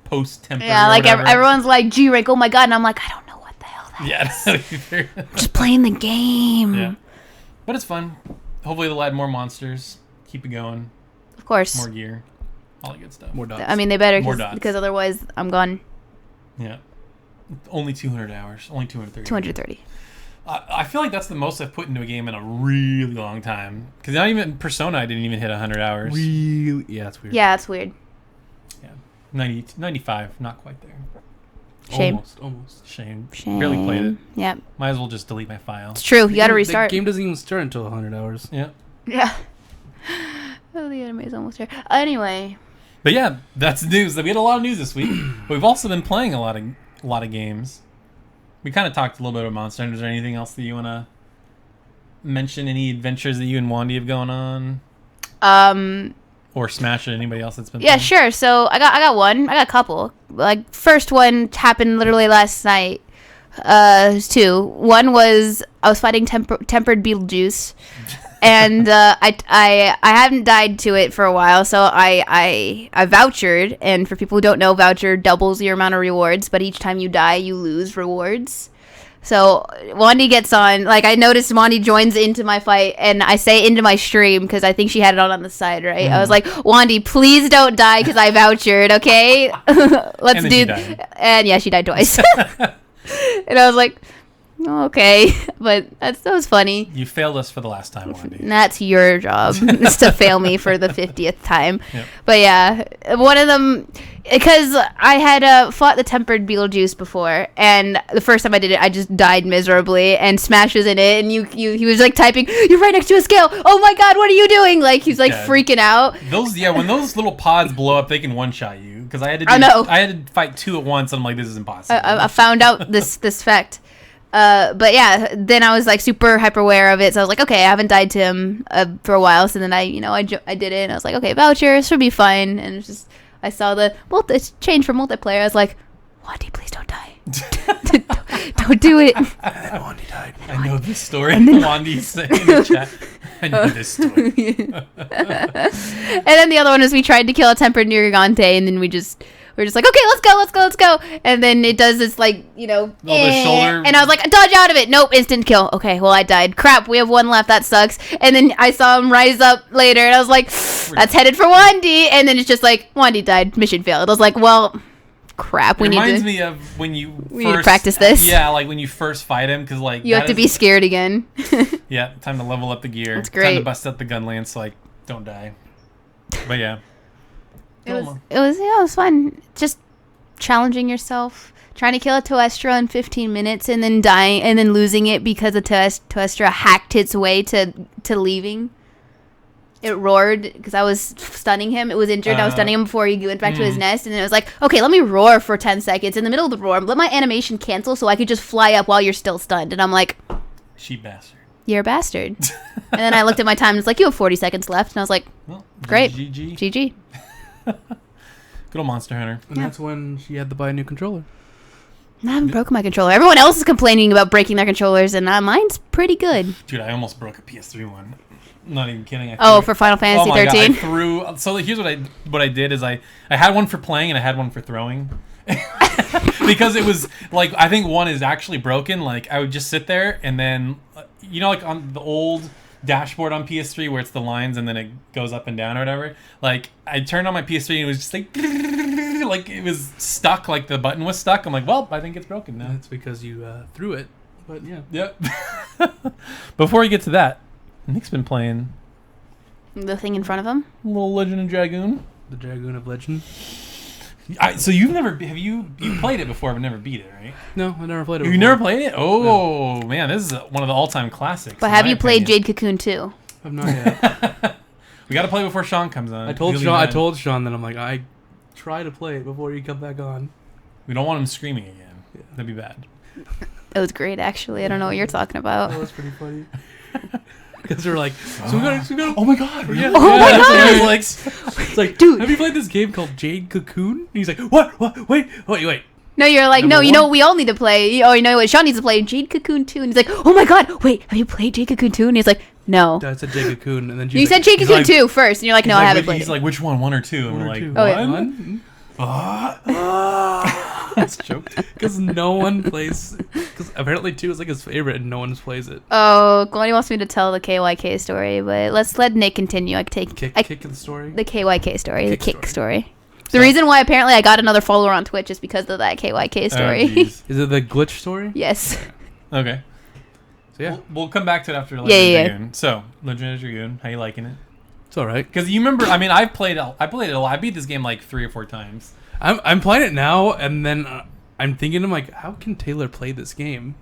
post temper. Yeah, like everyone's like G rank. Oh my god, and I'm like, I don't know what the hell that is. Yeah, Just playing the game. yeah. But it's fun. Hopefully they'll add more monsters, keep it going, Of course. more gear, all that good stuff. More dots. I mean, they better More dots. because otherwise I'm gone. Yeah. Only 200 hours. Only 230. 230. I feel like that's the most I've put into a game in a really long time. Because not even Persona, I didn't even hit 100 hours. Really? Yeah, that's weird. Yeah, it's weird. Yeah. 95, not quite there. Shame. Almost. Shame. Shame. Barely played it. Yeah, Might as well just delete my file. it's true. You got to The restart. game doesn't even start until 100 hours. Yeah. Yeah. Oh, the anime's almost here. Anyway, But yeah, that's news. We had a lot of news this week. But we've also been playing a lot of games. We kind of talked a little bit about Monster Hunter. Is there anything else that you want to mention? Any adventures that you and Wandy have going on? Or Smash it? Anybody else that's been? Yeah, playing? sure. So I got one. I got a couple. Like first one happened literally last night. It was two. One was I was fighting tempered Beetlejuice, and I haven't died to it for a while. So I vouchered, and for people who don't know, voucher doubles your amount of rewards. But each time you die, you lose rewards. So Wandy gets on. Like I noticed Wandy joins into my fight, and I say into my stream because I think she had it on the side, right? I was like, Wandy, please don't die because I vouchered, okay? Let's do. And yeah, she died twice. And I was like, oh, okay, but that was funny. You failed us for the last time, Wandy. That's your job, is to fail me for the 50th time. Yep. But yeah, one of them, because I had fought the tempered Beetlejuice before, and the first time I did it, I just died miserably, and Smash was in it, and he was like typing, "You're right next to a scale. Oh my God, what are you doing?" Like he's like freaking out. When those little pods blow up, they can one shot you. Because I had to fight two at once, and I'm like, this is impossible. I found out this fact. But yeah, then I was like super hyper aware of it, so I was like, okay, I haven't died to him for a while. So then I did it, and I was like, okay, voucher should be fine. And it's just I saw it's changed for multiplayer. I was like, Wandy, please don't die. Don't do it. And then Wandy died. I know this story. Wandy's saying in the chat. I know this story. And then the other one is we tried to kill a tempered Nirigante, and then we're just like, okay, let's go. And then it does this like, the shoulder. And I was like, dodge out of it. Nope, instant kill. Okay, well, I died. Crap, we have one left. That sucks. And then I saw him rise up later, and I was like, that's headed for Wandy. And then it's just like, Wandy died. Mission failed. I was like, well, crap. It reminds me of when you need to practice this. Yeah, like when you first fight him, because like you have to be scared again. Yeah, time to level up the gear. That's great. Time to bust up the gun lance, so like don't die. But yeah. It was fun. Just challenging yourself, trying to kill a Toestra in 15 minutes, and then dying, and then losing it because the Toestra hacked its way to leaving. It roared because I was stunning him. It was injured. I was stunning him before he went back to his nest, and then it was like, okay, let me roar for 10 seconds in the middle of the roar. Let my animation cancel so I could just fly up while you're still stunned. And I'm like, sheep bastard. You're a bastard. And then I looked at my time, and it's like, you have 40 seconds left, and I was like, well, great, GG. Good old Monster Hunter. And that's when she had to buy a new controller. I haven't broken my controller. Everyone else is complaining about breaking their controllers, and mine's pretty good. Dude, I almost broke a PS3 one. I'm not even kidding. For Final Fantasy 13? So here's what I did is I had one for playing and I had one for throwing. Because it was like, I think one is actually broken. Like I would just sit there and then, like on the old dashboard on PS3 where it's the lines and then it goes up and down or whatever. Like I turned on my PS3 and it was just like it was stuck, like the button was stuck. I'm like, well, I think it's broken now. That's because you threw it. But yeah. Yep. Before we get to that, Nick's been playing the thing in front of him. A little Legend of Dragoon. The Dragoon of Legend. So you've never you played it before but never beat it, right? No, I never played it. You never played it? Oh no. Man, this is one of the all-time classics. But have you played Jade Cocoon 2? I've not yet. We got to play before Sean comes on. I told Sean that I'm like, I try to play it before you come back on. We don't want him screaming again. Yeah. That'd be bad. It was great, actually. I don't know what you're talking about. That was pretty funny. Because they're like, so we gotta. Oh my god! Yeah. Oh my god! It's like, dude, have you played this game called Jade Cocoon? And he's like, what? Wait. No, you're like, no, you know what we all need to play? Or you know what Sean needs to play? Jade Cocoon 2. And he's like, oh my god, wait, have you played Jade Cocoon 2? And he's like, no. I said Jade Cocoon, and then you said Jade Cocoon 2 first, and you're like, no, I haven't played. He's like, which one? 1 or 2? And we're like, one? That's a joke. Because no one plays. Because apparently 2 is like his favorite, and no one plays it. Oh, Glony wants me to tell the KYK story, but let's let Nick continue. I can take kick the story. The KYK story, the kick story. The reason why apparently I got another follower on Twitch is because of that KYK story. Is it the glitch story? Yes. Okay. So yeah, we'll come back to it after Legend of Dragoon. So Legend of Dragoon, how you liking it? It's all right. Because you remember, I mean, I played it a lot. I beat this game like 3 or 4 times. I'm playing it now, and then I'm thinking, I'm like, how can Taylor play this game?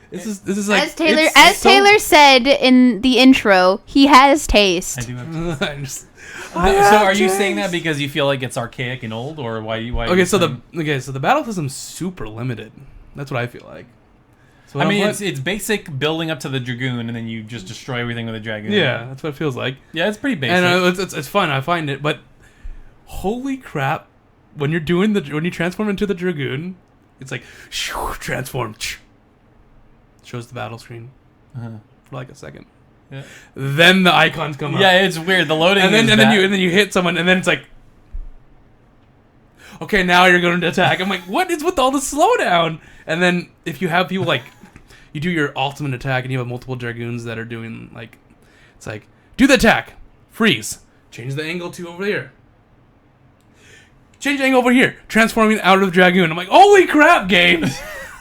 This is like as Tayller said in the intro, he has taste. I do have taste. So are you saying that because you feel like it's archaic and old, or why? So the battle system's super limited. That's what I feel like. I mean, it's basic building up to the Dragoon, and then you just destroy everything with a Dragoon. Yeah, that's what it feels like. Yeah, it's pretty basic. And it's fun. I find it, but holy crap, when you transform into the Dragoon, it's like transform. Shows the battle screen for like a second. Yeah. Then the icons come up. Yeah, it's weird. The loading, and then you hit someone, and then it's like, okay, now you're going to attack. I'm like, what is with all the slowdown? And then if you have people like, you do your ultimate attack, and you have multiple Dragoons that are doing like, it's like, do the attack, freeze, change the angle to over here, change the angle over here, transforming out of the Dragoon. I'm like, holy crap, game!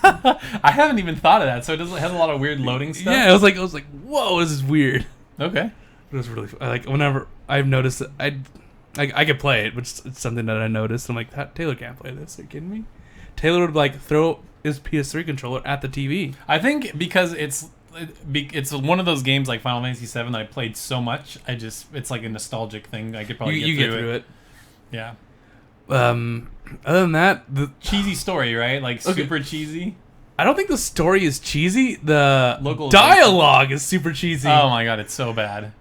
I haven't even thought of that, so it has a lot of weird loading stuff. Yeah, I was like, whoa, this is weird. Okay. It was really like whenever I've noticed it, I could play it, but it's something that I noticed. I'm like, Taylor can't play this. Are you kidding me? Taylor would like throw his PS3 controller at the TV. I think because it's one of those games like Final Fantasy VII that I played so much. It's like a nostalgic thing. I could probably get through it. Yeah. Other than that, the cheesy story, right? Like super cheesy. I don't think the story is cheesy. The local dialogue is super cheesy. Oh my god, it's so bad.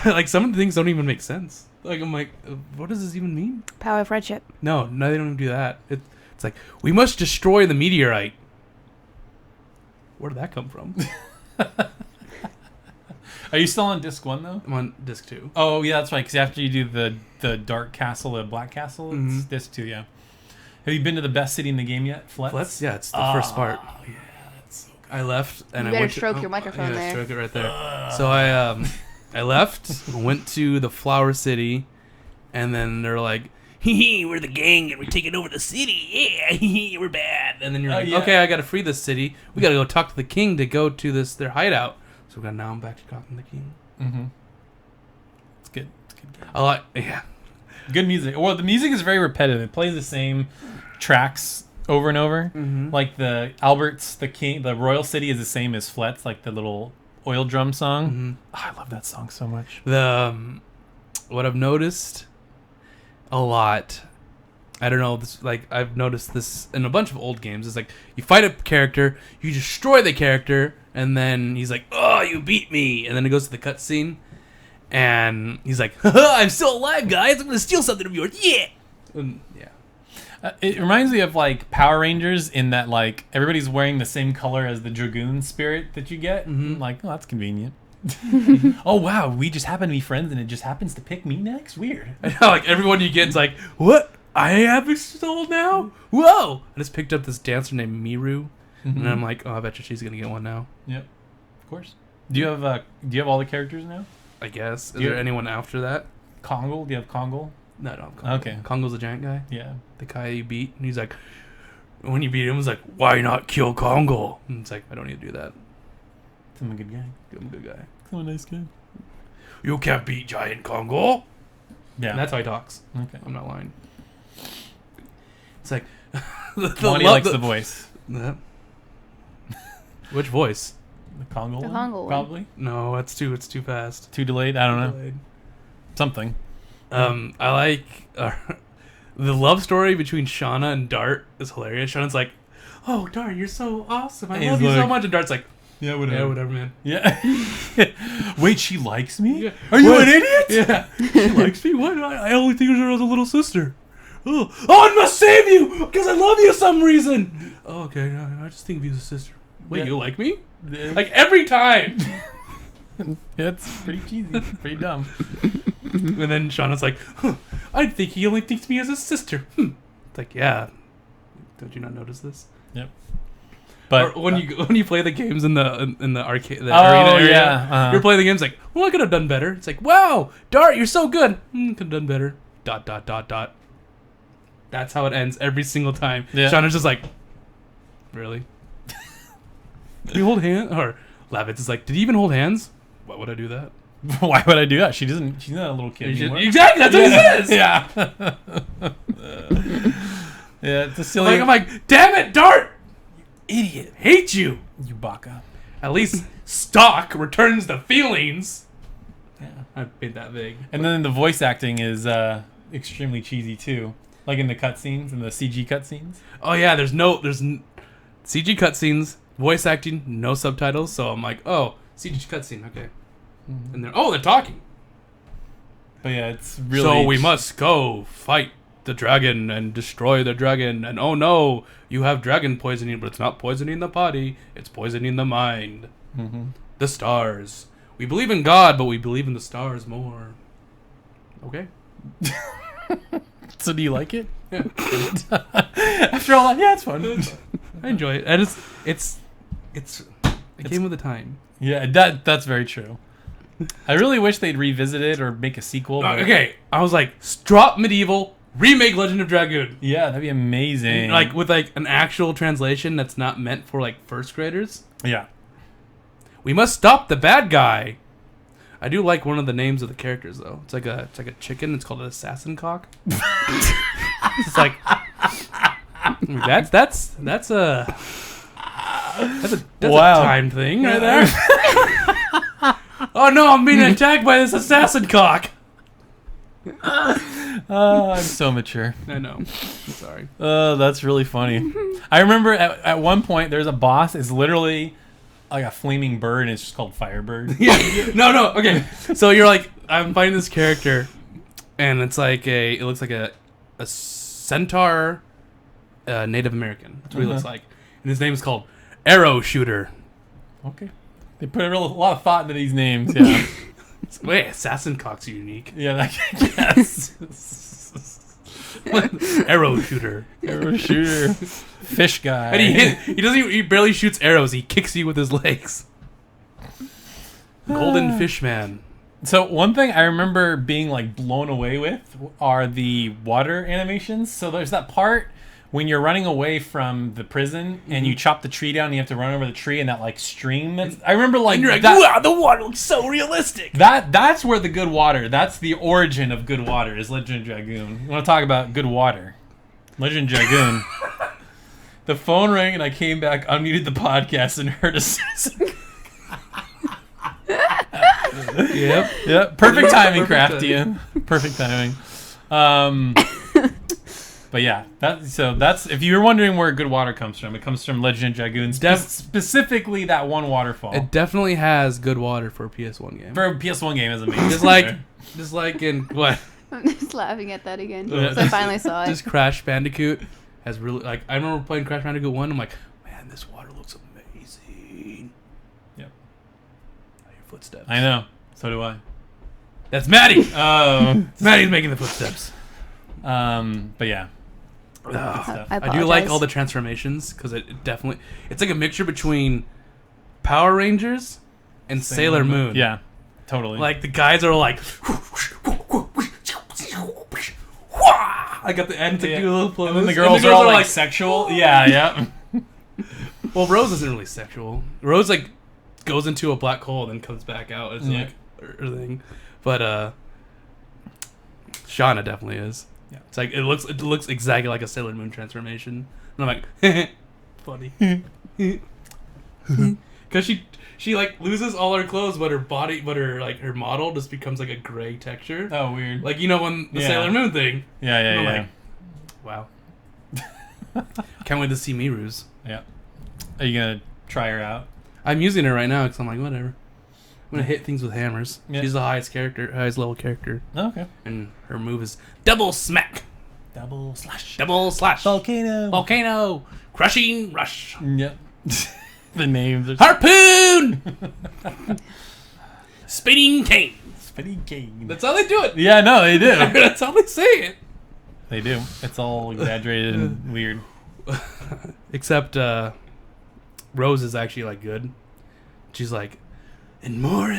Like some of the things don't even make sense. Like I'm like, what does this even mean? Power of friendship. No, they don't even do that. It's like, we must destroy the meteorite. Where did that come from? Are you still on disc 1 though? I'm on disc 2. Oh yeah, that's right. Because after you do the Dark Castle, the Black Castle, it's disc 2. Yeah. Have you been to the best city in the game yet? Fletz? Yeah, it's the first part. Oh yeah, that's so good. I left and you I better went stroke your microphone there. Stroke it right there. So I left, went to the Flower City, and then they're like, hee, we're the gang and we're taking over the city. Yeah, hee, we're bad. And then you're like, okay, I gotta free this city. We gotta go talk to the king to go to their hideout. So now I'm back to talking to the king. Mm-hmm. It's good. It's good. I like, yeah. Good music. Well, the music is very repetitive. It plays the same tracks over and over. Mm-hmm. Like the Albert's, the king, the royal city is the same as Flet's, like the little oil drum song. Mm-hmm. Oh, I love that song so much. What I've noticed a lot, I don't know, this, like I've noticed this in a bunch of old games, is like you fight a character, you destroy the character, and then he's like, oh, you beat me, and then it goes to the cutscene, and he's like, haha, I'm still alive, guys, I'm gonna steal something of yours, yeah. And, yeah. It reminds me of like Power Rangers in that like everybody's wearing the same color as the Dragoon spirit that you get. Mm-hmm. Like, oh, that's convenient. Oh wow, we just happen to be friends and it just happens to pick me next. Weird. Like everyone you get is like, what? I have a soul now? Whoa! I just picked up this dancer named Miru, and I'm like, oh, I bet you she's gonna get one now. Yep, of course. Do you have all the characters now? I guess. Is there anyone after that? Kongle? Do you have Kongle? No, I don't have Kongle. Okay. Kongo's the giant guy? Yeah. The guy you beat, and he's like, when you beat him, he's like, why not kill Kongo? And it's like, I don't need to do that. I'm a good guy. I'm a good guy. I'm a nice guy. You can't beat giant Kongo. Yeah. And that's how he talks. Okay. I'm not lying. It's like, Monty likes the voice. Which voice? The Kongle The one? Kongle one. Probably. No, it's too fast. Too delayed? I don't know. Something. I like the love story between Shauna and Dart is hilarious. Shauna's like, "Oh, Dart, you're so awesome. I And love he's you so like, much." And Dart's like, Yeah, "Yeah, whatever, man." Yeah. Wait, she likes me? Yeah. Are you What? an idiot? Yeah, she likes me. What? I only think of her as a little sister. Oh, I must save you because I love you for some reason. Oh, okay. No, I just think of you as a sister. Wait, Yeah. you like me? Yeah. Like every time. It's pretty cheesy. Pretty dumb. And then Shauna's like, I think he only thinks me as a sister. It's like, yeah. Don't you not notice this? Yep. But Or when you play the games in the arcade, the Oh, arena area, yeah, uh-huh. you're playing the games like, well, I could have done better. It's like, wow, Dart, you're so good. Could have done better. ... That's how it ends every single time. Yeah. Shauna's just like, really? Did you hold hands? Or Lavitz is like, did he even hold hands? Why would I do that? why would I do that? She's not a little kid You should- anymore. exactly, that's what he says. Yeah. Yeah, it's a silly. I'm like, damn it, Dart! idiot. Hate you. You baka. At least Stock returns the feelings. Yeah. I made that big. And then the voice acting is extremely cheesy too. Like in the cutscenes and the CG cutscenes. Oh yeah, there's CG cutscenes Voice acting, no subtitles. So I'm like, oh, CG cutscene, okay. And they're talking. But yeah, it's really. So we must go fight the dragon and destroy the dragon. And oh no, you have dragon poisoning, but it's not poisoning the body. It's poisoning the mind. Mm-hmm. The stars. We believe in God, but we believe in the stars more. Okay. So do you like it? Yeah. After all that, yeah, it's fun. I enjoy it. It came with the time. Yeah, that's very true. I really wish they'd revisit it or make a sequel. But Okay, I was like, drop Medieval, remake Legend of Dragoon. yeah, that'd be amazing. Like with like an actual translation that's not meant for like first graders. yeah. We must stop the bad guy. I do like one of the names of the characters though. It's like a chicken. It's called an assassin cock. It's like that's a Wow. time thing right there. Oh no, I'm being attacked by this assassin cock. Oh, I'm so mature. I know. I'm sorry. That's really funny. I remember at one point there's a boss. It's literally like a flaming bird, and it's just called Firebird. Yeah. No. Okay. So you're like, I'm fighting this character, and it's like it looks like a centaur, Native American. That's what he looks like, and his name is called Arrow Shooter. Okay. They put a lot of thought into these names. Yeah. Wait, assassin cock's unique. Yeah. Yes. Arrow Shooter. Arrow shooter. Fish guy. And he barely shoots arrows. He kicks you with his legs. Golden Fish Man. So one thing I remember being like blown away with are the water animations. So there's that part when you're running away from the prison and you chop the tree down and you have to run over the tree and that like stream. I remember like, And you're like, that, wow, the water looks so realistic. that's where the good water, that's the origin of good water is Legend of Dragoon. You want to talk about good water? Legend of Dragoon. The phone rang and I came back, unmuted the podcast and heard assassin. Yep. Perfect timing, Craftian. Perfect timing. But yeah, that's if you were wondering where good water comes from, it comes from Legend of Dragoon. Specifically that one waterfall. It definitely has good water for a PS1 game. For a PS1 game is amazing. Just like in what? I'm just laughing at that again. Because I finally saw it. Just Crash Bandicoot has really like I remember playing Crash Bandicoot 1. I'm like, man, this water looks amazing. Yep. I hear footsteps. I know. So do I. That's Maddie. Oh. Maddie's making the footsteps. But yeah. Good stuff. I I do like apologize. all the transformations because it's like a mixture between Power Rangers and Sailor Moon. Yeah, totally. Like the guys are like, I got the end to do a little pose. And then the girls are all like sexual. Yeah. Well, Rose isn't really sexual. Rose like goes into a black hole and then comes back out as like her thing. But Shauna definitely is. Yeah. It's like it looks exactly like a Sailor Moon transformation. And I'm like, funny. Cuz she like loses all her clothes, but her model just becomes like a gray texture. Oh, weird. Like when the Sailor Moon thing. Yeah. Like, wow. Can't wait to see Miru's. Yeah. Are you gonna try her out? I'm using her right now because I'm like, whatever. I'm gonna hit things with hammers. Yeah. She's the highest level character, Oh, okay. and her move is double smack, Double slash. volcano, crushing rush, Yep. The names are harpoon, spinning cane. spinning game. That's how they do it. Yeah, no, they do. That's how they say it. They do. It's all exaggerated and weird. Except Rose is actually like good. She's like, and more,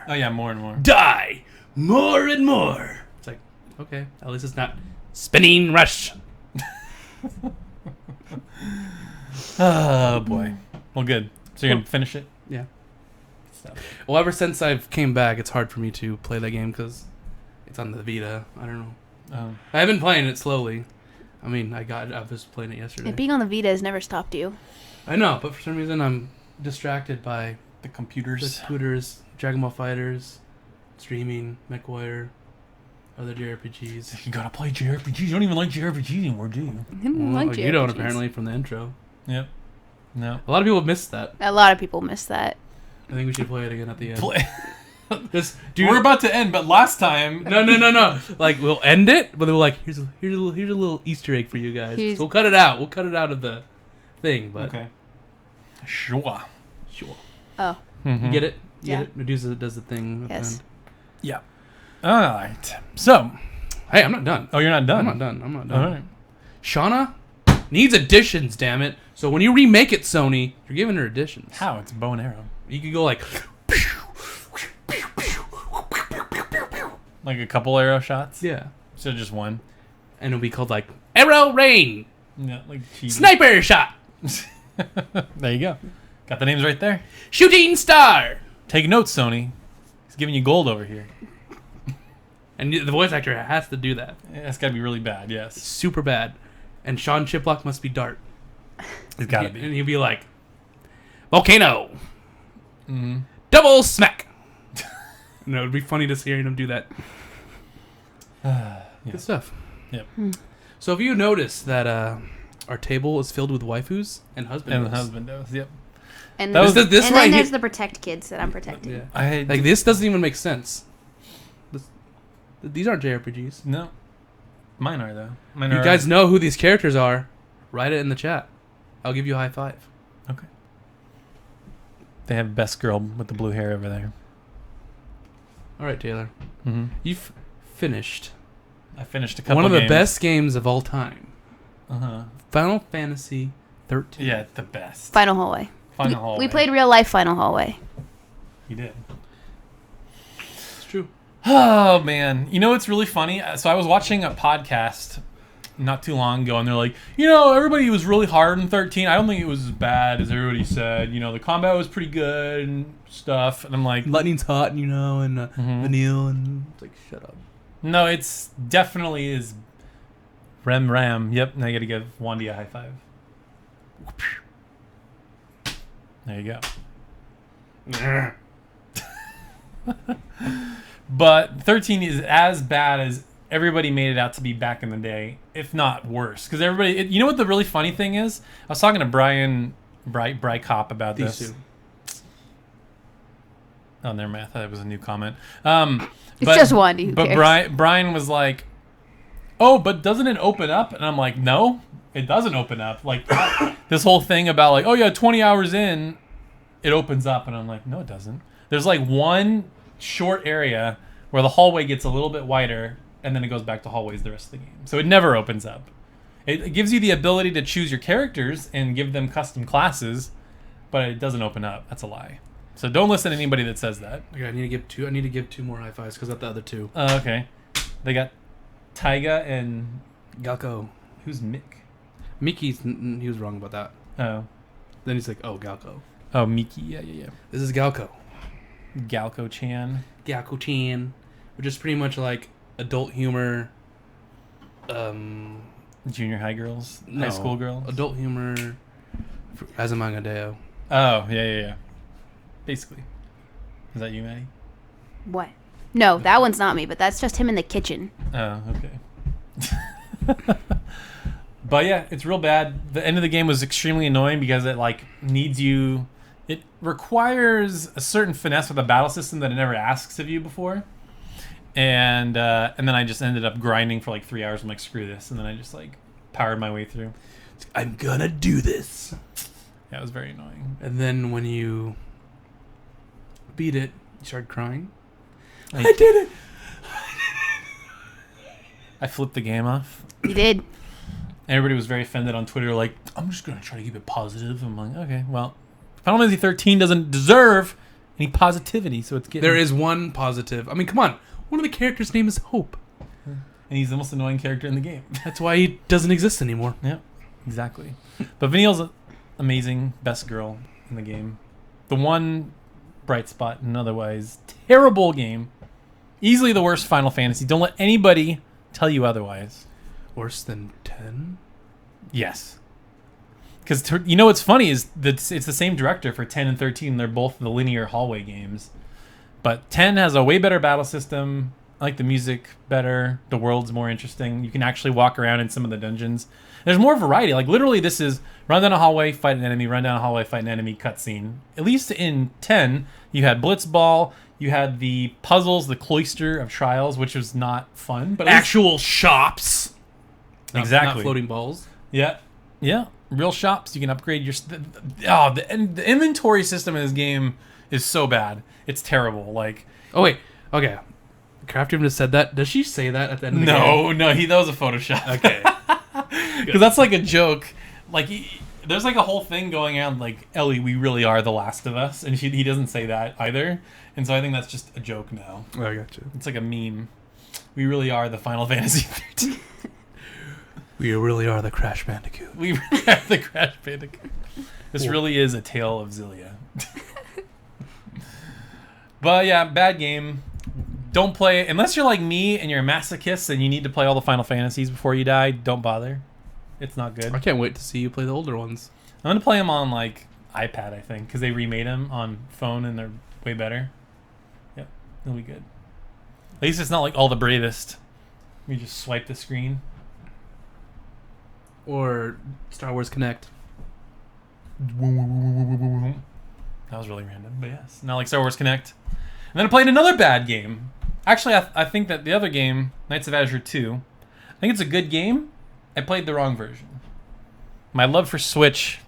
Oh yeah, more and more. die, more and more. It's like, okay, at least it's not spinning rush. Oh boy. Well, good. So you're gonna finish it? Yeah. Stuff. Well, ever since I've came back, it's hard for me to play that game because it's on the Vita. I don't know. Oh. I've been playing it slowly. I mean, I was playing it yesterday. And being on the Vita has never stopped you. I know, but for some reason I'm distracted by The the computers. computers, Dragon Ball Fighters, streaming, MechWarrior, other JRPGs. You gotta play JRPGs. You don't even like JRPGs anymore, do you? I don't like You don't JRPGs. apparently from the intro. Yep. No. A lot of people missed that. A lot of people miss that. I think we should play it again at the end. Play. Just, We're about to end, but last time. No. Like we'll end it, but we're like, here's a little Easter egg for you guys. So we'll cut it out. We'll cut it out of the thing. But Okay. Sure. Oh. You get it? You Yeah. get it? Medusa does the thing. At the Yes. end. Yeah. All right. So. Hey, I'm not done. Oh, you're not done. I'm not done. All right. Shauna needs additions, damn it. So when you remake it, Sony, you're giving her additions. How? It's bow and arrow. You could go like, Like a couple arrow shots. yeah, So just one. and it'll be called like arrow rain, Yeah, like cheating. sniper shot, There you go. Got the names right there. shooting star, Take notes, Sony. He's giving you gold over here. and the voice actor has to do that. Yeah, it's got to be really bad. Yes. Super bad. And Sean Chiplock must be Dart. It's got to And be. he'll be like, volcano, Mm-hmm. double smack. No, it'd be funny just hearing him do that. Yeah. Good stuff. Yep. So if you notice that our table is filled with waifus and husbands. And the husband knows. Yep. And, That was- This and right then here- there's the protect kids that I'm protecting. Yeah. I Like this doesn't even make sense. These aren't JRPGs. No. Mine are though. Mine You are. guys know who these characters are. Write it in the chat. I'll give you a high five. Okay. They have best girl with the blue hair over there. All right, Taylor. Mm-hmm. You've finished I finished a couple. one of the games. best games of all time. Uh-huh. Final Fantasy 13. Yeah, the best. Final hallway. Final hallway. We played real life final hallway. You did. It's true. Oh man, you know what's really funny? So I was watching a podcast not too long ago, and they're like, everybody was really hard in 13. I don't think it was as bad as everybody said. The combat was pretty good and stuff. And I'm like, Lightning's hot, and vanille, and it's like, shut up. no, it's definitely is. Ram. Yep. Now I got to give Wandy a high five. There you go. But 13 is as bad as everybody made it out to be back in the day, if not worse. Because everybody, you know what the really funny thing is? I was talking to Brian Brykop about These this. two. Oh, never mind. I thought it was a new comment. It's just Wandy. Who But cares? Brian was like, "Oh, but doesn't it open up?" And I'm like, "No, it doesn't open up." Like this whole thing about like, "Oh yeah, 20 hours in, it opens up," and I'm like, "No, it doesn't." There's like one short area where the hallway gets a little bit wider, and then it goes back to hallways the rest of the game. So it never opens up. It gives you the ability to choose your characters and give them custom classes, but it doesn't open up. That's a lie. So don't listen to anybody that says that. Okay, I need to give two more high fives because of the other two. Okay. They got Taiga and Galco. who's Mick? Mickey's, he was wrong about that. Oh. Then he's like, oh, Galco. Oh, Miki. Yeah. This is Galco. Galco-chan. Galco-chan, which is pretty much like adult humor. Junior high girls. No, High school girls. Adult humor as a manga deo. Oh, yeah. Basically. Is that you, Maddie? What? No, that one's not me, but that's just him in the kitchen. Oh, okay. But yeah, it's real bad. The end of the game was extremely annoying because it like needs you. It requires a certain finesse with a battle system that it never asks of you before. And then I just ended up grinding for like 3 hours. I'm like, screw this, and then I just like powered my way through. I'm gonna do this. Yeah, it was very annoying. And then when you beat it, you start crying. I did it. I flipped the game off. You did. Everybody was very offended on Twitter, like, I'm just going to try to keep it positive. I'm like, okay, well, Final Fantasy 13 doesn't deserve any positivity, so it's getting... There is one positive. I mean, come on. One of the characters' name is Hope. And he's the most annoying character in the game. That's why he doesn't exist anymore. Yeah, exactly. But Vanille's an amazing, best girl in the game. The one bright spot in an otherwise terrible game. Easily the worst Final Fantasy. Don't let anybody tell you otherwise. Worse than 10? Yes. Because you know what's funny is that it's the same director for 10 and 13. They're both the linear hallway games. But 10 has a way better battle system. I like the music better. The world's more interesting. You can actually walk around in some of the dungeons. There's more variety. Like literally, this is run down a hallway, fight an enemy, run down a hallway, fight an enemy, cutscene. At least in 10, you had Blitzball, you had the puzzles, the Cloister of Trials, which was not fun, but Actual shops. Exactly. Not floating balls. Yeah, real shops. You can upgrade your. The inventory system in this game is so bad. It's terrible. Like, Oh wait, okay. Crafty just said that. Does she say that at the end of the game? no, that was a Photoshop. Okay. Because that's like a joke. Like, there's like a whole thing going on. Like, Ellie, we really are the Last of Us, and he doesn't say that either. And so I think that's just a joke now. Oh, I got you. It's like a meme. We really are the Final Fantasy 13. We really are the Crash Bandicoot. We really are the Crash Bandicoot. This really is a tale of Zillia. But yeah, bad game. Don't play it unless you're like me and you're a masochist and you need to play all the Final Fantasies before you die. Don't bother. It's not good. I can't wait to see you play the older ones. I'm gonna play them on like iPad, I think, because they remade them on phone and they're way better. Yep, it'll be good. At least it's not like all the bravest. You just swipe the screen. Or Star Wars Connect. That was really random, but yes. Not like Star Wars Connect. And then I played another bad game. Actually, I think that the other game, Knights of Azure 2, I think it's a good game. I played the wrong version. My love for Switch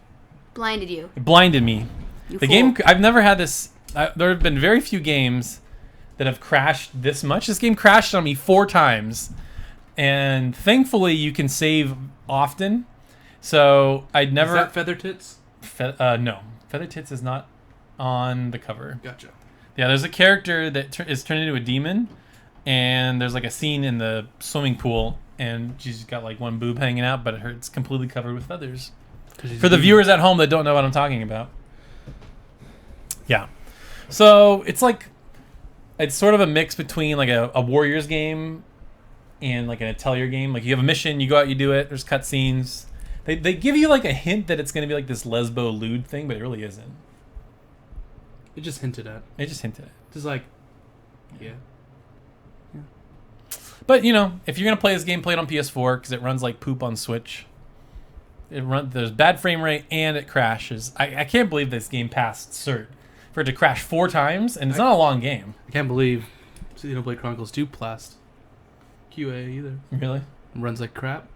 Blinded you. it blinded me. You The fool. game, I've never had this. There have been very few games that have crashed this much. This game crashed on me 4 times. And thankfully, you can save often. So I'd never. Is that Feather Tits? No. Feather Tits is not on the cover. Gotcha. Yeah, there's a character that is turned into a demon, and there's like a scene in the swimming pool, and she's got like one boob hanging out, but it's completely covered with feathers. For the viewers at home that don't know what I'm talking about. Yeah. So it's like, it's sort of a mix between like a Warriors game and like an Atelier game. Like you have a mission, you go out, you do it, there's cutscenes. They give you like a hint that it's going to be like this lesbo lewd thing, but it really isn't. It just hinted at. They just hinted it. Just like, yeah. But, you know, if you're going to play this game, play it on PS4 because it runs like poop on Switch. There's bad frame rate and it crashes. I can't believe this game passed cert for it to crash 4 times, and it's not a long game. I can't believe Xenoblade Chronicles 2 passed QA either. Really? It runs like crap,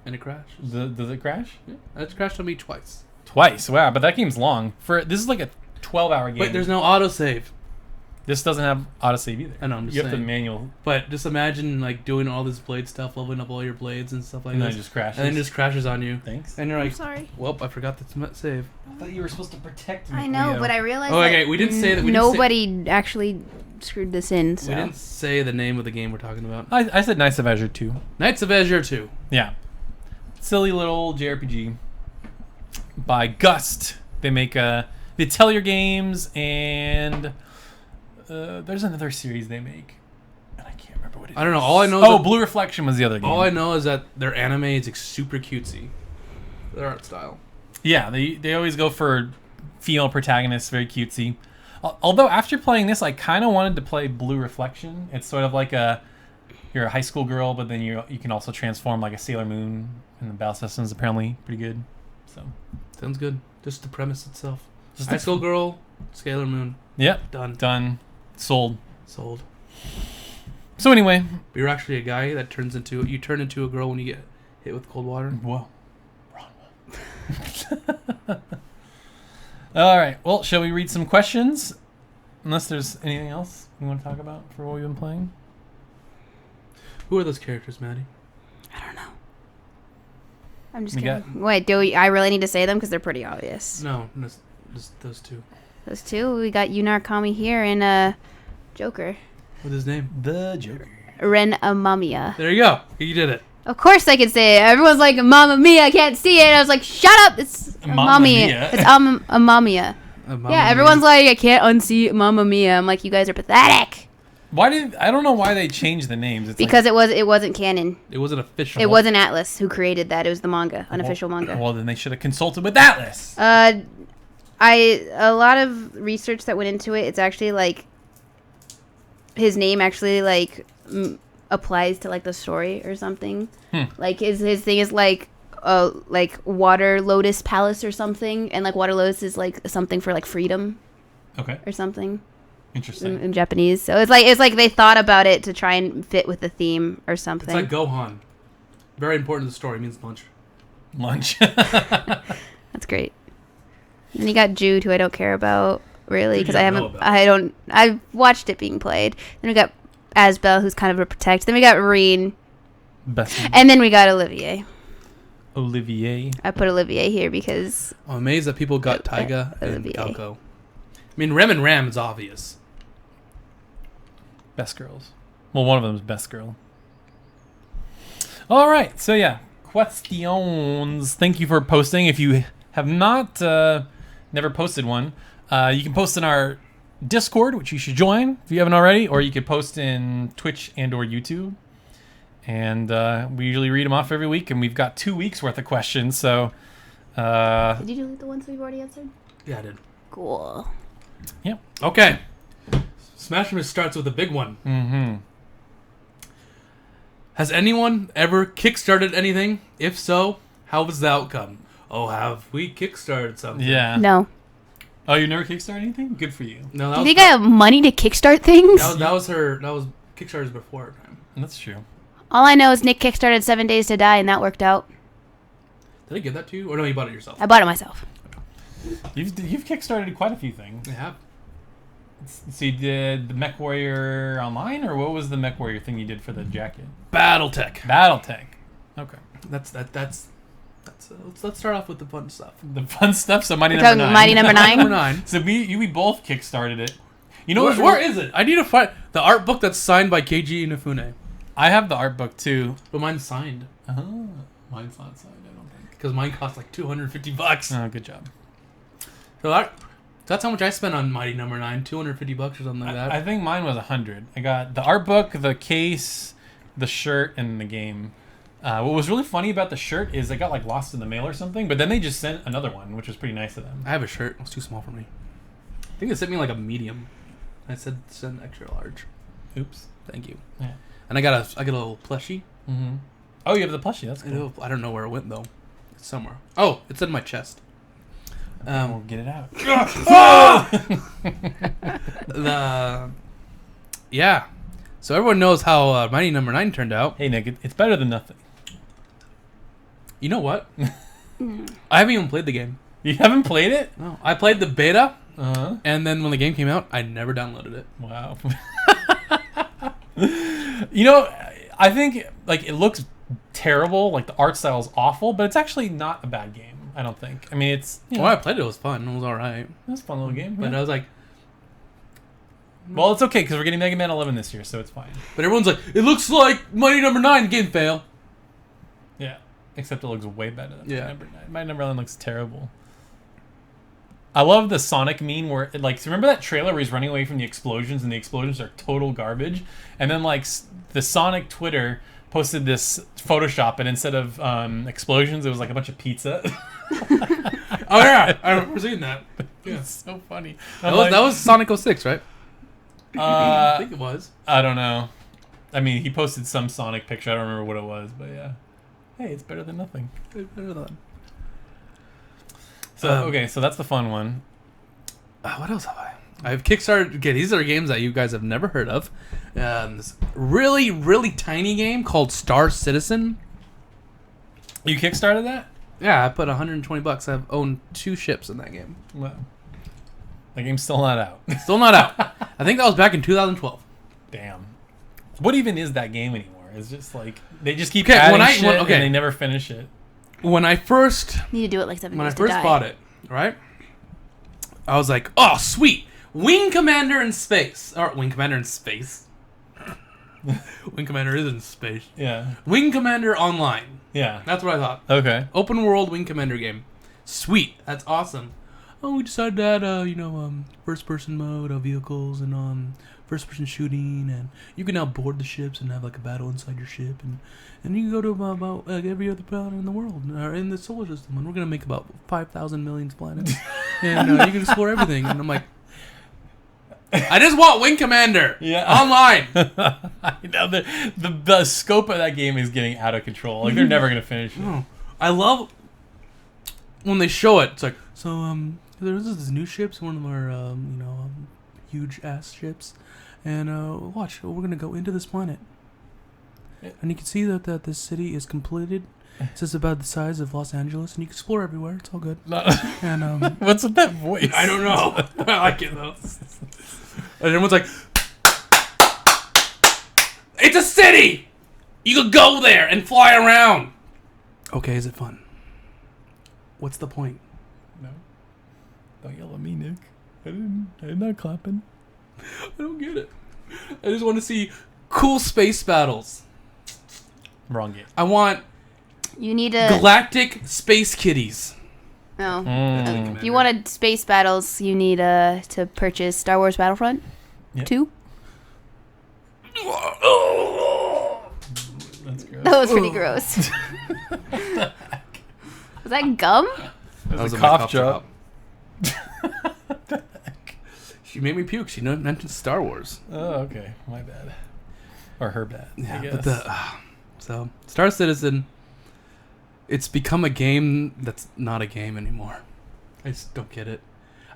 and it crashes. Does it crash? Yeah, it's crashed on me twice. Twice. Wow, but that game's long. This is like a 12-hour game. But there's no autosave. This doesn't have autosave either. I know, I'm just You have saying. to manual, But just imagine like doing all this blade stuff, leveling up all your blades and stuff like and that. then it just crashes. And then it just crashes on you. Thanks. And you're like, Sorry. well, I forgot to save. I thought you were supposed to protect me. I know, Leo. but I realized Oh, that okay, we didn't say that- we didn't say- nobody actually screwed this in. So. We didn't say the name of the game we're talking about. I said Knights of Azure 2. Knights of Azure 2. Yeah. Silly little JRPG by Gust. They make the Atelier games, and there's another series they make. And I can't remember what it is. I don't know. All I know is Oh, that- Blue Reflection was the other game. All I know is that their anime is like, super cutesy. Their art style. Yeah, they always go for female protagonists, very cutesy. Although after playing this, I kind of wanted to play Blue Reflection. It's sort of like you're a high school girl, but then you can also transform like a Sailor Moon, and the battle system is apparently pretty good. So Sounds good. Just the premise itself. Just High the- school girl, Sailor Moon. Yep, Done. sold. Sold. So anyway, But you're actually a guy that turn into a girl when you get hit with cold water. whoa, wrong. All right. Well, shall we read some questions? Unless there's anything else we want to talk about for what we've been playing. Who are those characters, Maddie? I don't know. I'm just We kidding. Wait, I really need to say them because they're pretty obvious. No, just those two. Those two. We got Yunar Kami here and Joker. What's his name? The Joker. Ren Amamiya. There you go. You did it. Of course I can say it. Everyone's like, Mamma Mia, I can't see it. I was like, shut up. It's Mamma Amamiya. Mia. It's Amamiya. Yeah, everyone's like, I can't unsee Mamma Mia. I'm like, you guys are pathetic. I don't know why they changed the names. It's Because it wasn't canon. It wasn't official. It wasn't Atlas who created that. It was the manga, unofficial manga. Well, then they should have consulted with Atlas. A lot of research that went into it. It's actually like his name actually like applies to like the story or something. Like his thing is like Water Lotus Palace or something, and like Water Lotus is like something for like freedom. Okay. Or something. Interesting. In Japanese. So it's like they thought about it to try and fit with the theme or something. It's like Gohan. Very important to the story. It means lunch. Lunch. That's great. And you got Jude, who I don't care about really because I've watched it being played. Then we got Asbel, who's kind of a protect. Then we got Reen. Best. And then we got Olivier. Olivier. I put Olivier here because I'm amazed that people got Taiga and Olivier. Calco. I mean, Rem and Ram is obvious. Best girls. Well, one of them is best girl. All right. So yeah, questions. Thank you for posting. If you have not never posted one, you can post in our Discord, which you should join if you haven't already, or you could post in Twitch and or YouTube. And we usually read them off every week, and we've got 2 weeks worth of questions. So did you delete the ones we've already answered? Yeah, I did. Cool. Yep. Okay. Smash Miss starts with a big one. Mm-hmm. Has anyone ever kickstarted anything? If so, how was the outcome? Oh, have we kickstarted something? Yeah. No. Oh, you never kickstarted anything? Good for you. No, that Do you was, think I have money to kickstart things? that was Kickstarter's before her time. That's true. All I know is Nick kickstarted 7 Days to Die, and that worked out. Did I give that to you? Or no, you bought it yourself? I bought it myself. You've kickstarted quite a few things. I have. So you did the Mech Warrior Online, or what was the Mech Warrior thing you did for the jacket? Battletech. Battletech. Okay. That's let's start off with the fun stuff. The fun stuff. So Mighty We're Number talking 9. Mighty Number 9? Number 9. So we both kickstarted it. You know Where is it? I need to find the art book that's signed by Keiji Inafune. I have the art book too. But mine's signed. Oh, mine's not signed. I don't think. Because mine cost like $250. Oh, good job. So that's how much I spent on Mighty Number 9, $250 or something like that. I think mine was $100. I got the art book, the case, the shirt, and the game. What was really funny about the shirt is it got like lost in the mail or something, but then they just sent another one, which was pretty nice of them. I have a shirt. It was too small for me. I think they sent me like a medium. I said send extra large. Oops. Thank you. Yeah. And I got a little plushie. Mm-hmm. Oh, you have the plushie. That's cool. I don't know where it went though. It's somewhere. Oh, it's in my chest. We'll get it out. Yeah. So everyone knows how Mighty Number 9 turned out. Hey, Nick, it's better than nothing. You know what? I haven't even played the game. You haven't played it? No. I played the beta, Uh-huh. and then when the game came out, I never downloaded it. Wow. You know, I think like it looks terrible. Like the art style is awful, but it's actually not a bad game. I don't think. I mean, it's When I played it, it was fun. It was all right. it was a fun little game. But Yeah. I was like, Well, it's okay because we're getting Mega Man 11 this year, so it's fine. but everyone's like, it looks like Mighty Number 9 game fail. Yeah. Except it looks way better than Yeah. Number 9. My number 11 looks terrible. I love the Sonic meme where, like, remember that trailer where he's running away from the explosions and the explosions are total garbage? And then, like, the Sonic Twitter posted this Photoshop, and instead of explosions, it was like a bunch of pizza. Oh, yeah. I remember seeing that. Yeah. It's so funny. That was Sonic 06, right? I think it was. I don't know. I mean, he posted some Sonic picture. I don't remember what it was, but yeah. Hey, it's better than nothing. So, okay, so that's the fun one. What else have I? I've kickstarted. Okay, these are games that you guys have never heard of. This really, really tiny game called Star Citizen. You kickstarted that? Yeah, I put $120. I've owned 2 ships in that game. Well, that game's still not out. Still not out. I think that was back in 2012. Damn. What even is that game anymore? It's just like they just keep Okay, adding when shit okay. and they never finish it. When I first Need to do it like 7 when I Days to first Die. bought it, right? I was like, oh, sweet. Wing Commander in space. Or Wing Commander in space. Wing Commander is in space. Yeah. Wing Commander Online. Yeah. That's what I thought. Okay. Open world Wing Commander game. Sweet. That's awesome. Oh, we decided to add, first person mode of vehicles and first person shooting, and you can now board the ships and have like a battle inside your ship, and you can go to about every other planet in the world or in the solar system, and we're gonna make about 5,000 million planets, and you can explore everything. And I'm like, I just want Wing Commander. Yeah. Online. I know the scope of that game is getting out of control. Like they're never gonna finish it. Oh, I love when they show it. It's like, so there's this new ships, one of our huge ass ships, and watch, we're gonna go into this planet, and you can see that this city is completed. It's just about the size of Los Angeles, and you can explore everywhere. It's all good. And What's with that voice? I don't know. I like it though. And everyone's like, it's a city! You could go there and fly around. Okay, is it fun? What's the point? No. Don't yell at me, Nick. I'm not clapping. I don't get it. I just want to see cool space battles. Wrong game. I want You need a... galactic space kitties. Oh. Mm. If you wanted space battles, you need to purchase Star Wars Battlefront Yep. 2. That's gross. That was pretty gross. Was that gum? That was a my cough drop. She made me puke. She mentioned Star Wars. Oh, okay. My bad. Or her bad. I Yeah, guess. but so Star Citizen, it's become a game that's not a game anymore. I just don't get it.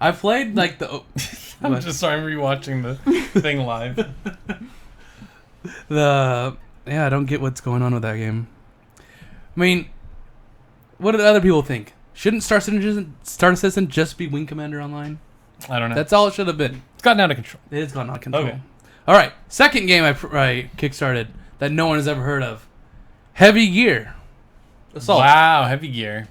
I played like the. I'm rewatching the thing live. I don't get what's going on with that game. I mean, what do the other people think? Shouldn't Star Citizen just be Wing Commander Online? I don't know. That's all it should have been. It's gotten out of control. It has gone out of control. Okay. All right, second game I kickstarted that no one has ever heard of. Heavy Gear Assault. Wow, Heavy Gear.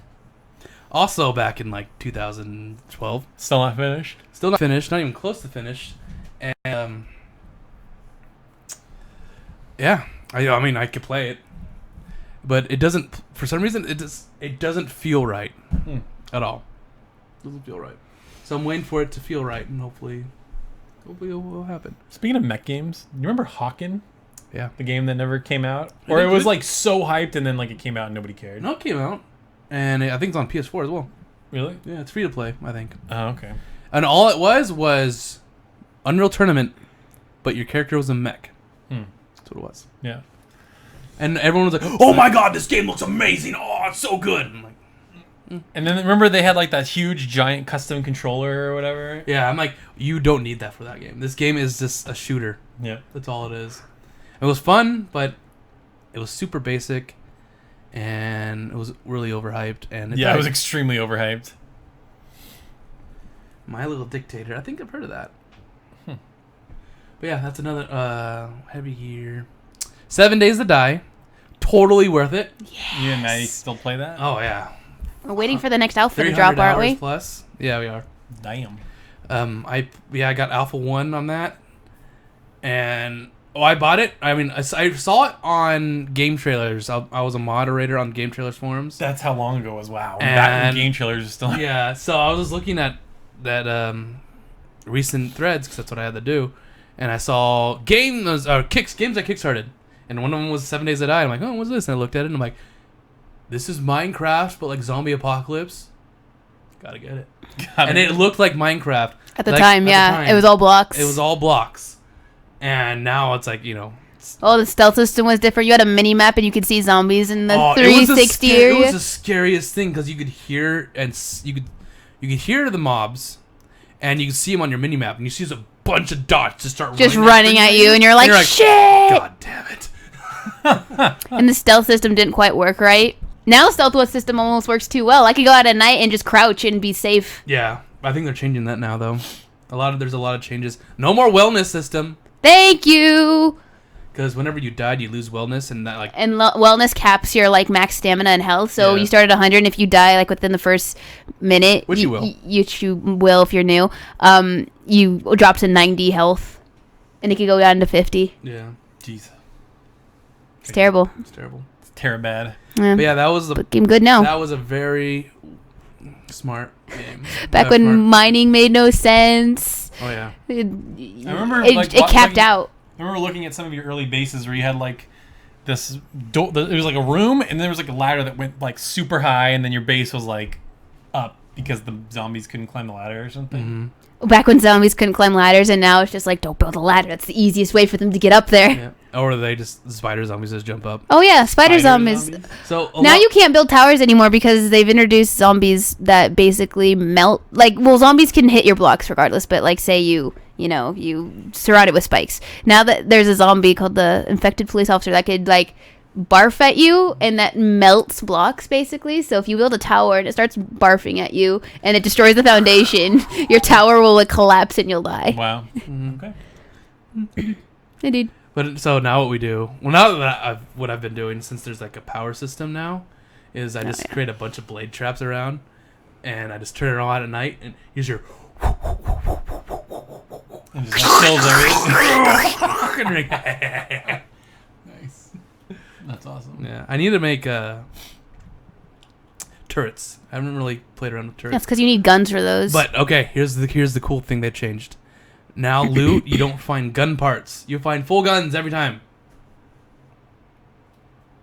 Also back in like 2012. Still not finished? Still not finished, not even close to finished. And yeah, I mean I could play it, but it doesn't. For some reason, it doesn't feel right at all. It doesn't feel right. So I'm waiting for it to feel right, and hopefully it will happen. Speaking of mech games, you remember Hawken? Yeah. The game that never came out? Or it was like so hyped and then like it came out and nobody cared? No, it came out, and I think it's on PS4 as well. Really? Yeah, it's free to play, I think. Oh, okay. And all it was Unreal Tournament, but your character was a mech. That's what it was. Yeah. And everyone was like, "Oh my god, this game looks amazing! Oh, it's so good!" I'm like, And then remember they had like that huge giant custom controller or whatever? "Yeah, I'm like, you don't need that for that game. This game is just a shooter. Yeah. That's all it is." It was fun, but it was super basic, and it was really overhyped. And It was extremely overhyped. My Little Dictator. I think I've heard of that. But yeah, that's another Heavy Gear. 7 Days to Die. Totally worth it. You and Maddie still play that? Oh yeah. We're waiting for the next outfit to drop, aren't we? Plus. Yeah, we are. Damn. I got Alpha 1 on that, and I bought it. I mean, I saw it on game trailers. I was a moderator on game trailers forums. That's how long ago it was. Wow. And Back when game trailers are still... Yeah, so I was just looking at that recent threads because that's what I had to do, and I saw games I kickstarted, and one of them was 7 Days to Die. I'm like, oh, what's this? And I looked at it, and I'm like, this is Minecraft, but like zombie apocalypse. Gotta get it. And it looked like Minecraft At the time, yeah. It was all blocks. It was all blocks, and now it's like Oh, the stealth system was different. You had a mini map, and you could see zombies in the it was 360 area. It was the scariest thing because you could hear you could hear the mobs, and you could see them on your mini map, and you see a bunch of dots just running at you, and you're like, shit! God damn it! And the stealth system didn't quite work right. Now stealth system almost works too well. I could go out at night and just crouch and be safe. Yeah, I think they're changing that now, though. There's a lot of changes. No more wellness system. Thank you. Because whenever you died, you lose wellness, and that And wellness caps your like max stamina and health. So you start at 100, and if you die like within the first minute, which you will, you will if you're new, you drop to 90 health, and it can go down to 50. Yeah, jeez, it's terrible. It's terrible. It's bad. Yeah. But yeah, that was game good now. That was a very smart game. Back when mining made no sense. Oh yeah. I remember it capped out. I remember looking at some of your early bases where you had like this it was like a room, and then there was like a ladder that went like super high, and then your base was like up because the zombies couldn't climb the ladder or something. Mm-hmm. back when zombies couldn't climb ladders, and now it's just like, don't build a ladder. That's the easiest way for them to get up there. Yeah. Or they just spider zombies just jump up. Oh yeah, spider zombies. So Now you can't build towers anymore because they've introduced zombies that basically melt. Like, well, zombies can hit your blocks regardless, but like, say you surround it with spikes. Now that there's a zombie called the infected police officer that could like barf at you, and that melts blocks basically. So if you build a tower and it starts barfing at you and it destroys the foundation, your tower will like collapse and you'll die. Wow. Mm-hmm. Okay. Indeed. But so now what we do? Well, now that what I've been doing since there's like a power system now, is I just create a bunch of blade traps around, and I just turn it on at night and use your. And just like kills everything. Nice. That's awesome. Yeah, I need to make turrets. I haven't really played around with turrets. That's because you need guns for those. But okay, here's the cool thing they changed. Now loot, you don't find gun parts. You find full guns every time.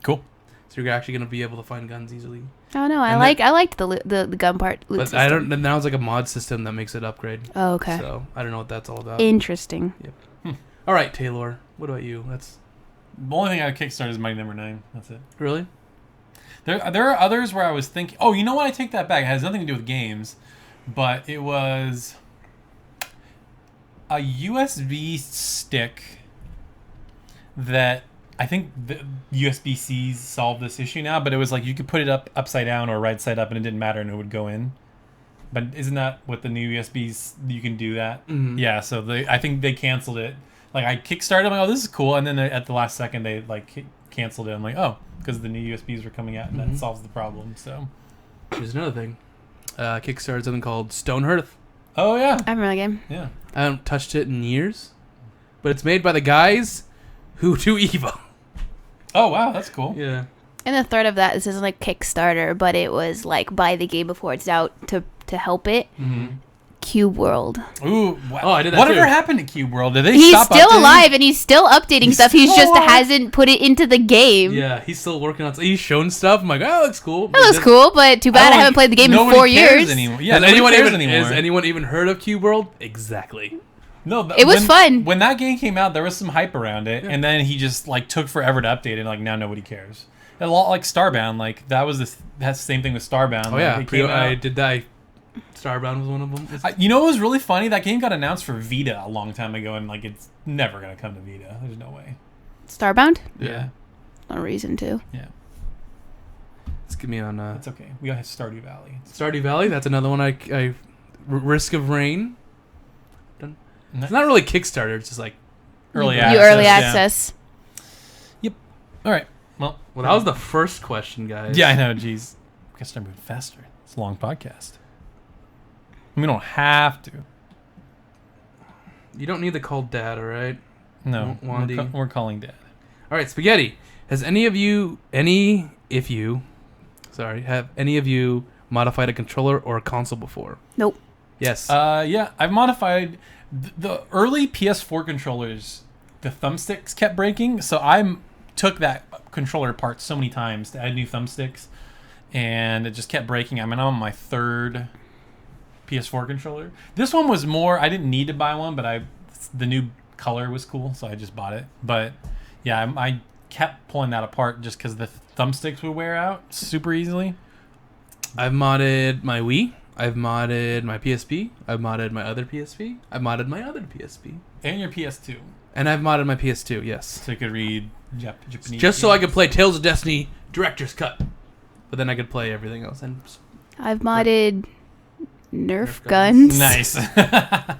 Cool. So you're actually gonna be able to find guns easily. Oh no, I liked the gun part. Loot But system. I don't. Now it's like a mod system that makes it upgrade. Oh, okay. So I don't know what that's all about. Interesting. All right, Taylor. What about you? That's The only thing I kickstarted is Mighty Number 9. That's it. really. There are others where I was thinking, oh, you know what? I take that back. It has nothing to do with games, but it was a USB stick that I think the USB-Cs solved this issue now, but it was like you could put it upside down or right side up and it didn't matter and it would go in. But isn't that what the new USBs, you can do that? Mm-hmm. Yeah, so I think they canceled it. Like I kickstarted, I'm like, oh, this is cool. And then at the last second, they like canceled it. I'm like, oh, because the new USBs were coming out and that solves the problem. So Here's another thing. Kickstarted something called Stone Hearth. oh yeah, I remember that game. yeah. I haven't touched it in years, but it's made by the guys who do Evo. Oh wow, that's cool. Yeah. And the thread of that, this isn't like Kickstarter, but it was like buy the game before it's out to help it. Mm-hmm. Cube World. Ooh, wow. Oh, I did that Whatever too. happened to Cube World? Did they He's stop still updating? alive and he's still updating stuff. He's still just alive? hasn't put it into the game. Yeah, he's still working on. He's shown stuff. I'm like, oh, that looks cool. That was cool, but too bad I haven't played the game in Nobody 4 cares years. Anymore. Yeah, Has nobody anyone cares even anymore. has anyone even heard of Cube World? Exactly. No, It was fun. When that game came out, there was some hype around it, and then he just like took forever to update it. And, like now nobody cares. A lot like Starbound. Like that's the same thing with Starbound. Oh like, yeah, it came out. I did that. Starbound was one of them. You know what was really funny? That game got announced for Vita a long time ago, and like it's never gonna come to Vita. There's no way. Starbound? Yeah, No reason to. yeah. Let's get me on It's okay. We got Stardew Valley. Stardew Valley. That's another one. Risk of Rain. Nice. It's not really Kickstarter. It's just like Early You access. early yeah. access. All right. Well, that was the first question, guys. Yeah, I know. Jeez, we gotta start moving faster. It's a long podcast. We don't have to. You don't need to call Dad, all right? No, Wandy. we're calling Dad. All right, Spaghetti. Has have any of you modified a controller or a console before? Nope. Yes. Yeah, I've modified the early PS4 controllers. The thumbsticks kept breaking, so I took that controller apart so many times to add new thumbsticks, and it just kept breaking. I'm on my third PS4 controller. This one was more. I didn't need to buy one, but the new color was cool, so I just bought it. But yeah, I kept pulling that apart just because the thumbsticks would wear out super easily. I've modded my Wii. I've modded my PSP. I've modded my other PSP. I've modded my other PSP. And your PS2, And I've modded my PS2, yes. so you could read Japanese. Just so I could play Tales of Destiny Director's Cut. But then I could play everything else. And I've modded Nerf guns. guns. Nice. I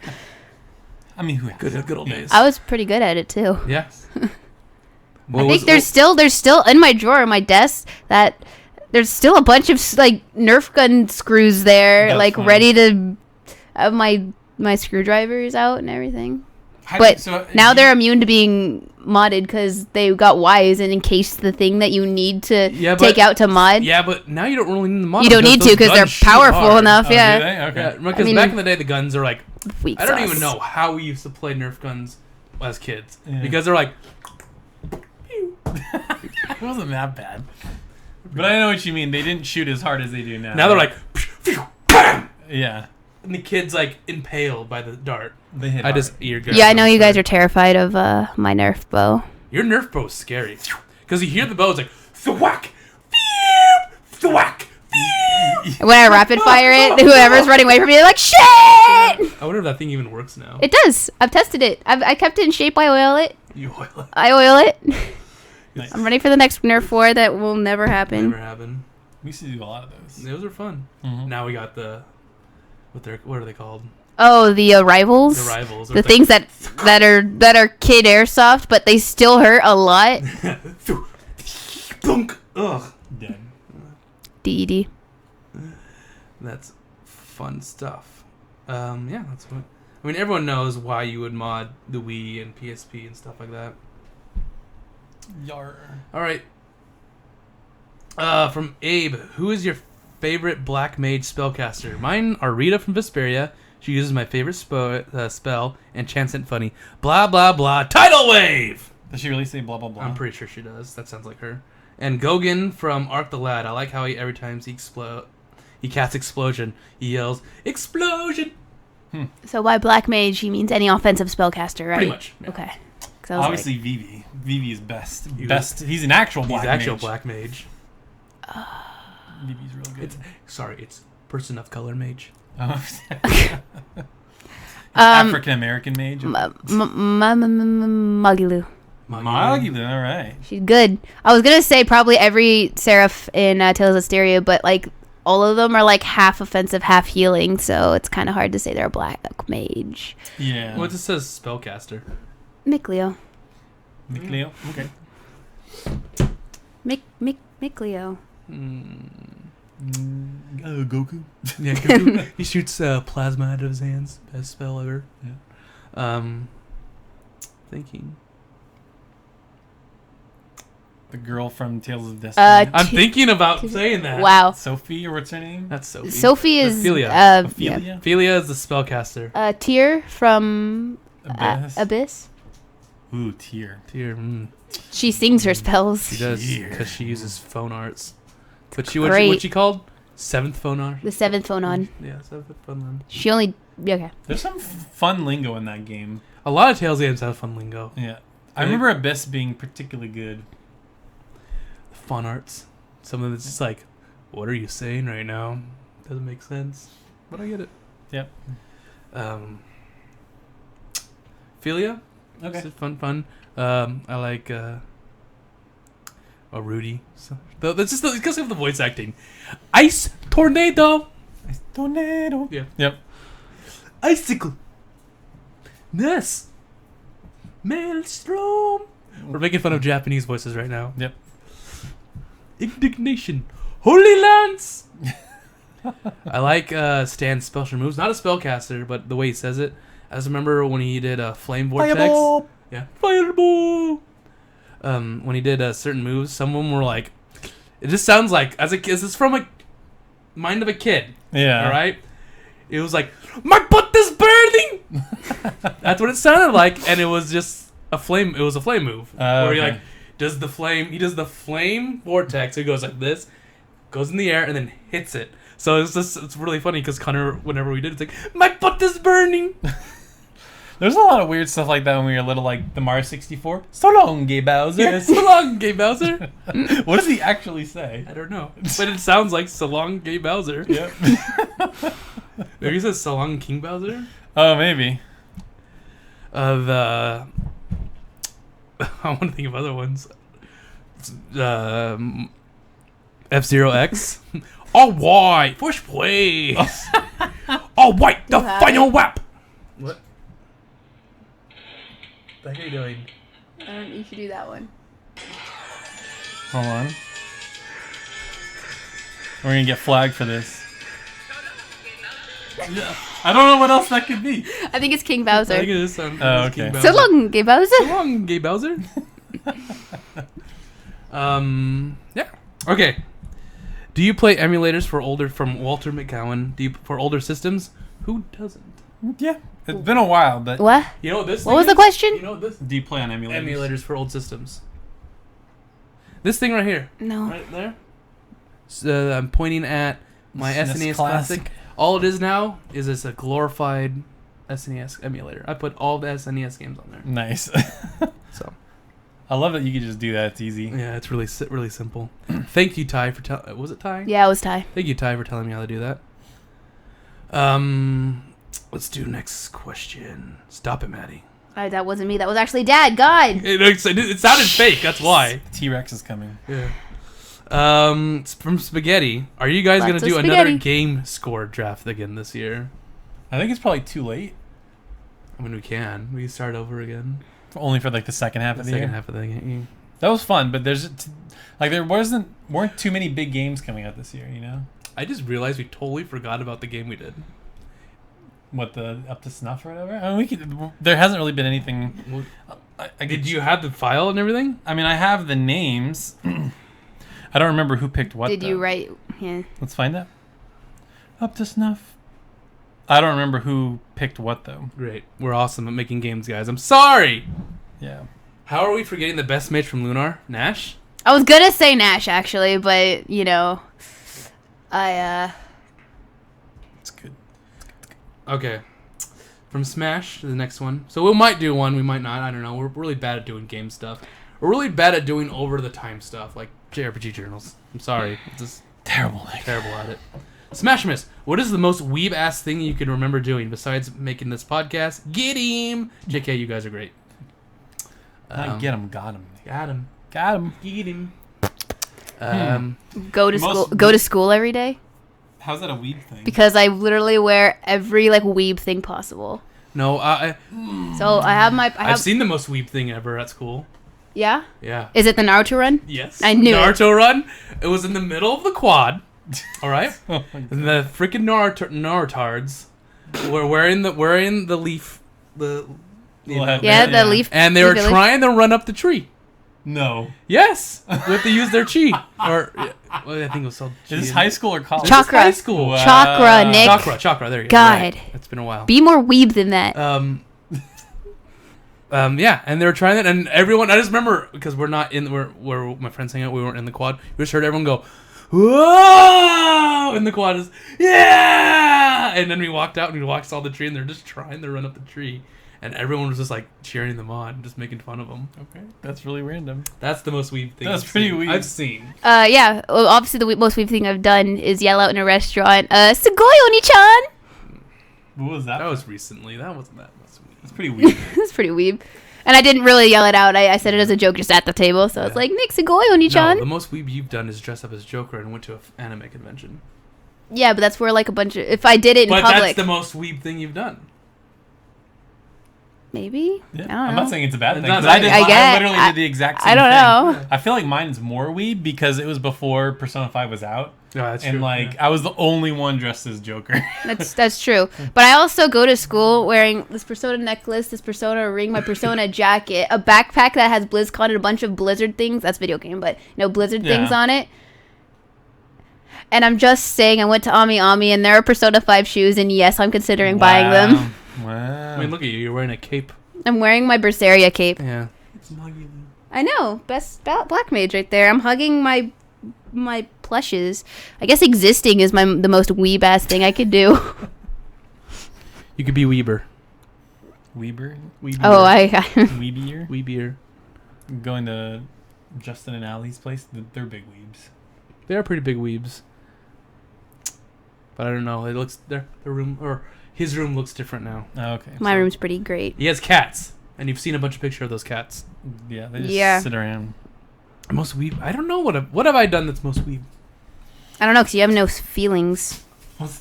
mean, who has? good old days. I was pretty good at it too. Yes. I think there's still in my drawer on my desk that there's still a bunch of like Nerf gun screws there, That's like funny. ready to have my screwdrivers out and everything. How But do- so now you- they're immune to being modded because they got wires and encased the thing that you need to Yeah, take but- out to mod. Yeah, but now you don't really need the mod. You don't need to because they're powerful enough. Oh, do Yeah. they? Okay. Yeah, because I mean- back in the day, the guns are like, Weak I don't sauce. even know how we used to play Nerf guns as kids. Yeah. Because they're like, It wasn't that bad. But I know what you mean. They didn't shoot as hard as they do now. now they're like, Yeah. and the kid's like impaled by the dart. They hit I hard. just Yeah, I know you guys are terrified of my Nerf bow. Your Nerf bow is scary because you hear the bow, it's like thwack, thwack. When I rapid fire it, whoever's running away from me, they're like, shit! I wonder if that thing even works now. It does. I've tested it. I kept it in shape. I oil it. You oil it. I oil it. Nice. I'm ready for the next Nerf war that will never happen. Never happened. We used to do a lot of those. Those are fun. Mhm. Now we got the what are they called? Oh, the rivals. The rivals. The things that are kid airsoft, but they still hurt a lot. Thunk. Ugh. Dead. DED. That's fun stuff. Yeah, that's what. I mean, everyone knows why you would mod the Wii and PSP and stuff like that. Yar. All right. From Abe, who is your favorite Black Mage spellcaster? Mine are Rita from Vesperia. She uses my favorite spell and chants it funny. Blah blah blah. Tidal wave. Does she really say blah blah blah? I'm pretty sure she does. That sounds like her. And Gogin from Arc the Lad. I like how every time he casts explosion, he yells explosion. So by Black Mage, he means any offensive spellcaster, right? Pretty much. Yeah. Okay. 'Cause I was Obviously, Vivi. Vivi is best. He's an actual black He's mage. actual Black Mage. Vivi's real good. It's person of color mage. African American mage. Magilu. Magilu, all right. She's good. I was gonna say probably every Seraph in Tales of Asteria, but like all of them are like half offensive, half healing, so it's kind of hard to say they're a black mage. Yeah. Well, it just says spellcaster. Mikleo. Mikleo? Okay. Mikleo. Goku. Yeah, Goku. He shoots plasma out of his hands. Best spell ever. Yeah. Thinking. The girl from Tales of Destiny. I'm thinking about saying that. Wow. Sophie, or what's her name? That's Sophie. Sophie is Ophelia. Ophelia? Yeah. Ophelia is the spellcaster. Tyr from Abyss. Abyss. Ooh, Tyr. Tyr. She sings her spells. She does Tyr. because she uses phone arts. But Great. what's she called? Seventh phone art. The seventh phone on. Yeah, seventh phone art. She only okay. There's some fun lingo in that game. A lot of Tales games have fun lingo. Yeah. I remember Abyss being particularly good. Fun arts. Some of it's just like, what are you saying right now? Doesn't make sense, but I get it. Yep. Philia. Okay. It's fun. I like Rudy. So, that's just because of the voice acting. Ice tornado. Tornado. Yeah. Yep. Icicle. Ness. Maelstrom. We're making fun of Japanese voices right now. Yep. Indignation. Holy Lance. I like Stan's special moves. Not a spellcaster, but the way he says it. I just remember when he did a flame vortex. Fireball. Yeah. Fireball. When he did certain moves, some of them were like, it just sounds like it's from a mind of a kid. Yeah. All right. It was like, my butt is burning. That's what it sounded like, and it was just a flame. It was a flame move where he okay. like does the flame. He does the flame vortex. So he goes like this, goes in the air, and then hits it. So it's really funny because Connor, whenever we did, it's like, my butt is burning. There's a lot of weird stuff like that when we were little, like the Mario 64. So long, Gay Bowser. Yeah, so long, Gay Bowser. What does he actually say? I don't know, but it sounds like so long, Gay Bowser. Yep. Maybe he says so long, King Bowser. Oh, maybe. I want to think of other ones. F-Zero X. All white, first place. All white, the final whap. What? What are you doing? You should do that one. Hold on. We're gonna get flagged for this. I don't know what else that could be. I think it's King I Bowser. think it is okay. King So Bowser. long, Gay Bowser. So long, Gay Bowser. Yeah. Okay. Do you play emulators from Walter McGowan? For older systems? Who doesn't? Yeah. It's been a while, but What? You know what this What thing was the is? question? You know what this? do you play on emulators? Emulators for old systems. This thing right here. No. Right there. So, I'm pointing at my SNES SNES Classic. Classic. All it is now is it's a glorified SNES emulator. I put all the SNES games on there. Nice. So I love that you can just do that. It's easy. yeah, it's really simple. Thank you, Ty, for telling. Was it Ty? Yeah, it was Ty. Thank you, Ty, for telling me how to do that. Let's do next question. Stop it, Maddie. That wasn't me. That was actually Dad. God. It sounded fake. That's why. T-Rex is coming. Yeah. It's from Spaghetti. Are you guys Lots gonna of do spaghetti. another game score draft again this year? I think it's probably too late. I mean, we can. We can start over again. Only for like the second half of the year. Second half of the game. That was fun, but there weren't too many big games coming out this year. You know. I just realized we totally forgot about the game we did. What, the Up to Snuff or whatever? I mean, there hasn't really been anything. Did you have the file and everything? I mean, I have the names. I don't remember who picked what. Did though. you write? Yeah. Let's find out. Up to Snuff. I don't remember who picked what though. Great. We're awesome at making games, guys. I'm sorry. Yeah. How are we forgetting the best mage from Lunar? Nash? I was gonna say Nash actually, but you know, It's good. Okay. From Smash, the next one. So we might do one, we might not. I don't know. We're really bad at doing game stuff. We're really bad at doing over-the-time stuff, like JRPG journals. I'm sorry. It's just Terrible. terrible at it. Smash Miss, what is the most weeb-ass thing you can remember doing besides making this podcast? Get him! JK, you guys are great. Get him. Got him. Got him. Got him. Get him. go to school. Go to school every day How's that a weed thing? because I literally wear every like weeb thing possible. No, So I have my. I've seen the most weeb thing ever at school. Yeah. Yeah. Is it the Naruto run? Yes. I knew it. Naruto run. It was in the middle of the quad. All right. Oh my God. And the freaking Narutards were wearing the leaf, the Little headband. Yeah, the leaf. and they were leaf village. trying to run up the tree. No. Yes, we have to use their chi. Or well, I think it was called. Chi. Is this high school or college? Chakra. High school. Wow. Chakra, Nick. Chakra. There you go. God. Right. It's been a while. Be more weeb than that. Yeah, and they were trying that, and everyone. I just remember because we're not in where my friends hang out. We weren't in the quad. We just heard everyone go, "Whoa!" And the quad is, "Yeah!" And then we walked out and we watched all the tree, and they're just trying to run up the tree, and everyone was just like cheering them on, just making fun of them. Okay, that's really random. That's the most weeb thing. That's I've pretty seen. weeb. I've seen. Yeah. Well, obviously, the most weeb thing I've done is yell out in a restaurant, "Sugoi Oni-chan!" What was that? That was recently. That wasn't that much. That's pretty weird. That's pretty weeb. And I didn't really yell it out. I said it as a joke just at the table. So I was like, Nick, Sugoi Oni-chan. No, the most weeb you've done is dress up as Joker and went to an anime convention. Yeah, but that's where like a bunch of... If I did it in But public... that's the most weeb thing you've done. Maybe? Yeah. I don't I'm know. not saying it's a bad thing. It's not 'cause bad. I literally did the exact same I don't thing. know. I feel like mine's more weeb because it was before Persona 5 was out. Yeah, that's and true. like I was the only one dressed as Joker. That's true. But I also go to school wearing this Persona necklace, this Persona ring, my Persona jacket, a backpack that has BlizzCon and a bunch of Blizzard things. That's video game, but Blizzard things on it. And I'm just saying, I went to Ami Ami, and there are Persona 5 shoes, and yes, I'm considering buying them. Wow. I mean, look at you. You're wearing a cape. I'm wearing my Berseria cape. Yeah. I know, best black mage right there. I'm hugging my plushes. I guess existing is the most weeb ass thing I could do. You could be Weeber. Weeber? Oh, Weebier? Weebier. Going to Justin and Allie's place. They're big weebs. They are pretty big weebs. But I don't know. It looks their room or his room looks different now. Oh, okay. My room's pretty great. He has cats, and you've seen a bunch of pictures of those cats. Yeah, they just sit around. Most weeb. I don't know what have I done that's most weeb. I don't know, because you have no feelings.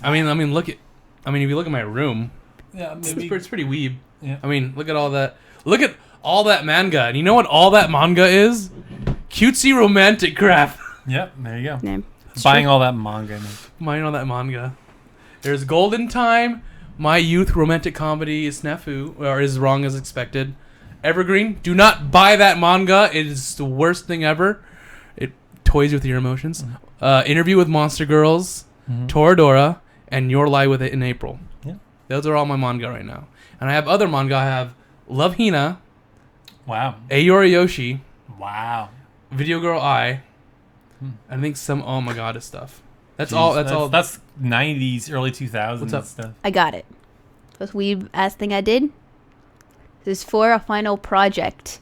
I mean, if you look at my room, Yeah, it's maybe. pretty weeb. Yeah. I mean, look at all that. Look at all that manga, and you know what all that manga is? Cutesy romantic crap. Yep, there you go. Yeah. Buying all that manga. Mine on that manga. There's Golden Time. My youth romantic comedy is snafu, or is wrong as expected. Evergreen. Do not buy that manga. It is the worst thing ever. It toys with your emotions. Interview with Monster Girls, Toradora, and Your Lie with It in April. Yeah. Those are all my manga right now. And I have other manga. I have Love Hina, Wow. Ayori Yoshi, Wow. Video Girl I, I think some Oh My Goddess stuff. That's Jeez, all. That's all. That's 90s, early 2000s What's up? stuff. I got it. This weeb ass thing I did. This is for a final project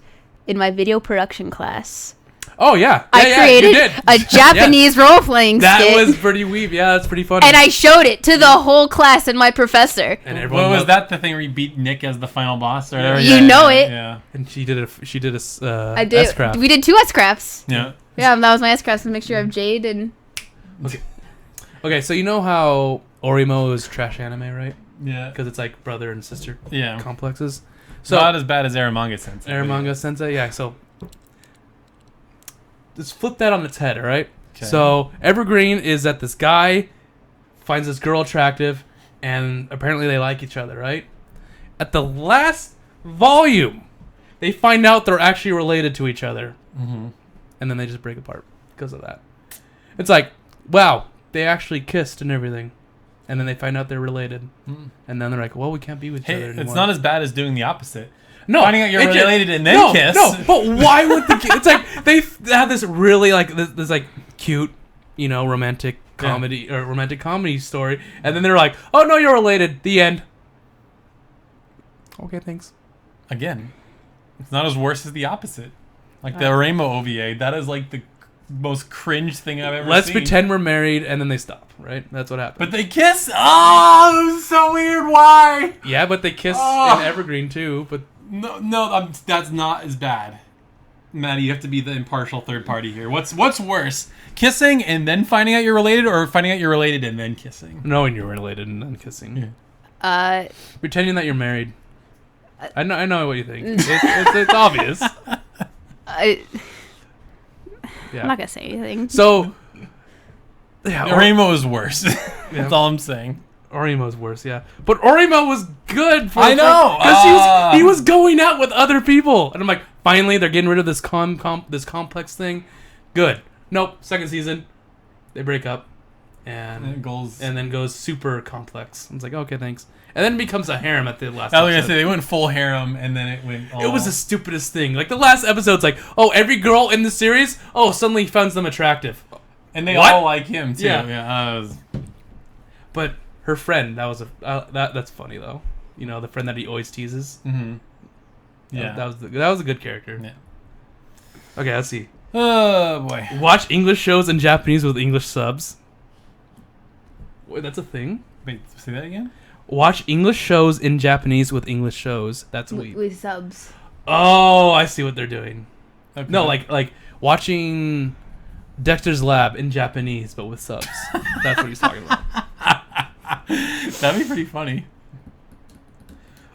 in my video production class. Oh yeah. I You created did. a Japanese role-playing That skit. was pretty weeb. Yeah, that's pretty funny. And I showed it to the whole class and my professor. And everyone What was loved- that? The thing where you beat Nick as the final boss, or whatever? You know it. Yeah. And she did a. I did. S-craft. We did 2 S-crafts. Yeah. Yeah, that was my S-craft. A mixture of Jade and... Okay, so you know how Orimo is trash anime, right? Yeah. Because it's like brother and sister Yeah. complexes. So So not as bad as Aramanga Sensei. Aramanga Sensei, yeah. So let's flip that on its head, all right? Okay. So Evergreen is that this guy finds this girl attractive, and apparently they like each other, right? At the last volume, they find out they're actually related to each other, Mm-hmm. and then they just break apart because of that. It's like, wow, they actually kissed and everything, and then they find out they're related, and then they're like, well, we can't be with each other Hey, anymore. it's not as bad as doing the opposite. No, Finding out you're it just- related and then kiss. No, but why would the it's like they have this really like this like cute, you know, romantic comedy or romantic comedy story, and then they're like, oh no, you're related. The end. Okay, thanks. Again, it's not as worse as the opposite. Like the Rainbow OVA, that is like the most cringe thing I've ever Let's seen. pretend we're married, and then they stop. Right? That's what happened. But they kiss. Oh, it was so weird. Why? Yeah, but they kiss Oh. in Evergreen too. But No, that's not as bad. Maddie, you have to be the impartial third party here. What's worse, kissing and then finding out you're related, or finding out you're related and then kissing? knowing you're related and then kissing, pretending that you're married. I know what you think. It's obvious. I'm Yeah. not going to say anything. So. Yeah, Rainbow is worse. That's all I'm saying. Orimo's worse, yeah. But Orimo was good. I know! Because he was going out with other people. And I'm like, finally, they're getting rid of this this complex thing. Good. Nope. Second season, they break up. And then goes super complex. I was like, okay, thanks. And then it becomes a harem at the last I was episode. gonna say they went full harem, and then it went. It was the stupidest thing. Like, the last episode's like, oh, every girl in the series, suddenly finds them attractive. and they What? all like him too. Yeah. But her friend, that's funny though. You know, the friend that he always teases. Mm-hmm. Yeah, That was a good character. Yeah. Okay, let's see. Oh boy. Watch English shows in Japanese with English subs. Wait, that's a thing? Wait, say that again. Watch English shows in Japanese with English shows. That's with, weak. with subs. Oh, I see what they're doing. Okay. No, like watching Dexter's Lab in Japanese but with subs. That's what he's talking about. That'd be pretty funny.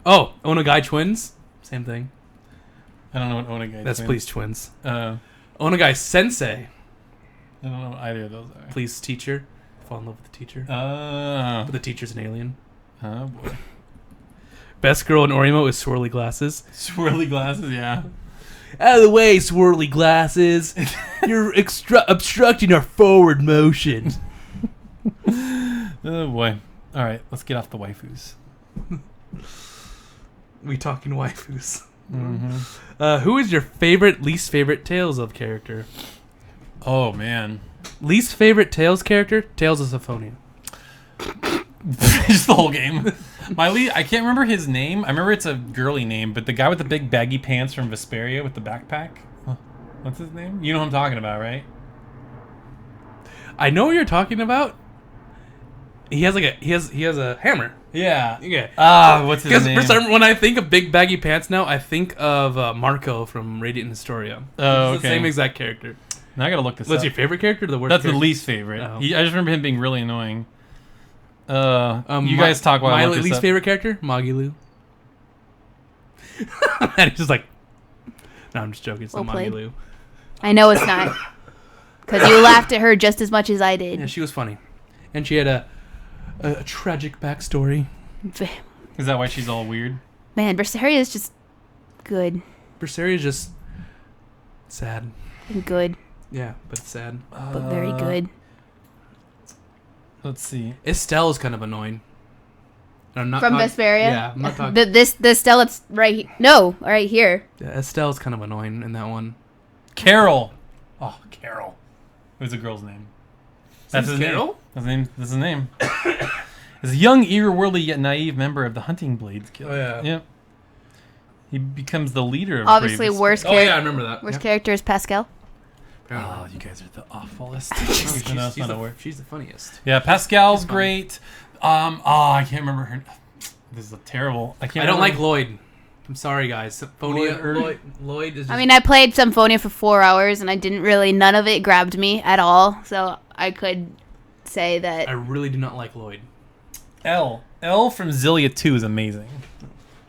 Oh, Onagai Twins? Same thing. I don't know what Onagai. That's Please Twins. I Onagai Sensei. don't know what either of those are. Please Teacher. Fall in love with the teacher. Oh. But the teacher's an alien. Oh boy. Best girl in Orimo is Swirly Glasses. Swirly glasses, yeah. Out of the way, Swirly Glasses. You're obstructing our forward motion. Oh boy. All right, let's get off the waifus. We talking waifus. Mm-hmm. Who is your least favorite Tales of character? Oh man. Least favorite Tales character? Tales of Symphonia. Just the whole game. I can't remember his name. I remember it's a girly name, but the guy with the big baggy pants from Vesperia with the backpack. What's his name? You know what I'm talking about, right? I know what you're talking about. He has a hammer. Yeah. Yeah. What's his Because name? for some, when I think of big baggy pants now, I think of Marco from Radiant Historia. Oh, It's the okay. same exact character. Now I gotta look this What's up. your favorite character or the worst That's character? the least favorite. Oh. I just remember him being really annoying. You guys talk while I my look this least up. favorite character? Magilu. And he's just like, no, I'm just joking. It's Well not played. Magilu. I know it's not. Because you laughed at her just as much as I did. Yeah, she was funny, and she had a tragic backstory. Is that why she's all weird? Man, Berseria is just good. Berseria is just sad. And good. Yeah, but it's sad. But very good. Let's see. Estelle is kind of annoying. And I'm not From talk- Vesperia? Yeah, I'm not talking. The Stella right no, right here. Yeah, Estelle's kind of annoying in that one. Carol. Oh, Carol. What's the girl's name? That's his Carol? name. That's his name. Is a young, eager-worldly yet naive member of the Hunting Blades Guild. Oh, yeah. Yep. He becomes the leader of Obviously, Bravest worst Guild. Oh, yeah, I remember that. Worst Yep. character is Pascal. Oh, you guys are the awfulest. She's the funniest. Yeah, Pascal's She's fun. great. I can't remember her. This is terrible. I don't like Lloyd. I'm sorry, guys. Symphonia. Lloyd is. I mean, I played Symphonia for 4 hours, and none of it grabbed me at all. So I could say that. I really do not like Lloyd. Elle from Zillia 2 is amazing.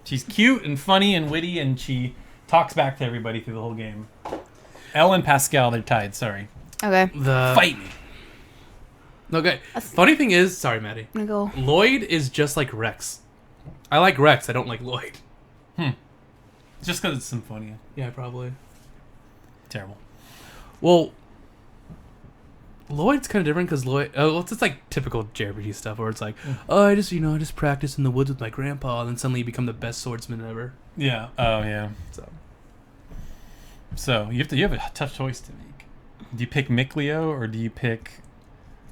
She's cute and funny and witty, and she talks back to everybody through the whole game. Elle and Pascal, they're tied. Sorry. Okay. Fight me. Okay. Funny thing is, sorry, Maddie. I'm gonna go. Lloyd is just like Rex. I like Rex. I don't like Lloyd. Just because it's Symphonia. Yeah, probably. Terrible. Well, Lloyd's kind of different because Lloyd. It's just like typical JRPG stuff where it's like, I just practice in the woods with my grandpa, and then suddenly you become the best swordsman ever. Yeah. Oh, yeah. So you have a tough choice to make. Do you pick Mikleo or do you pick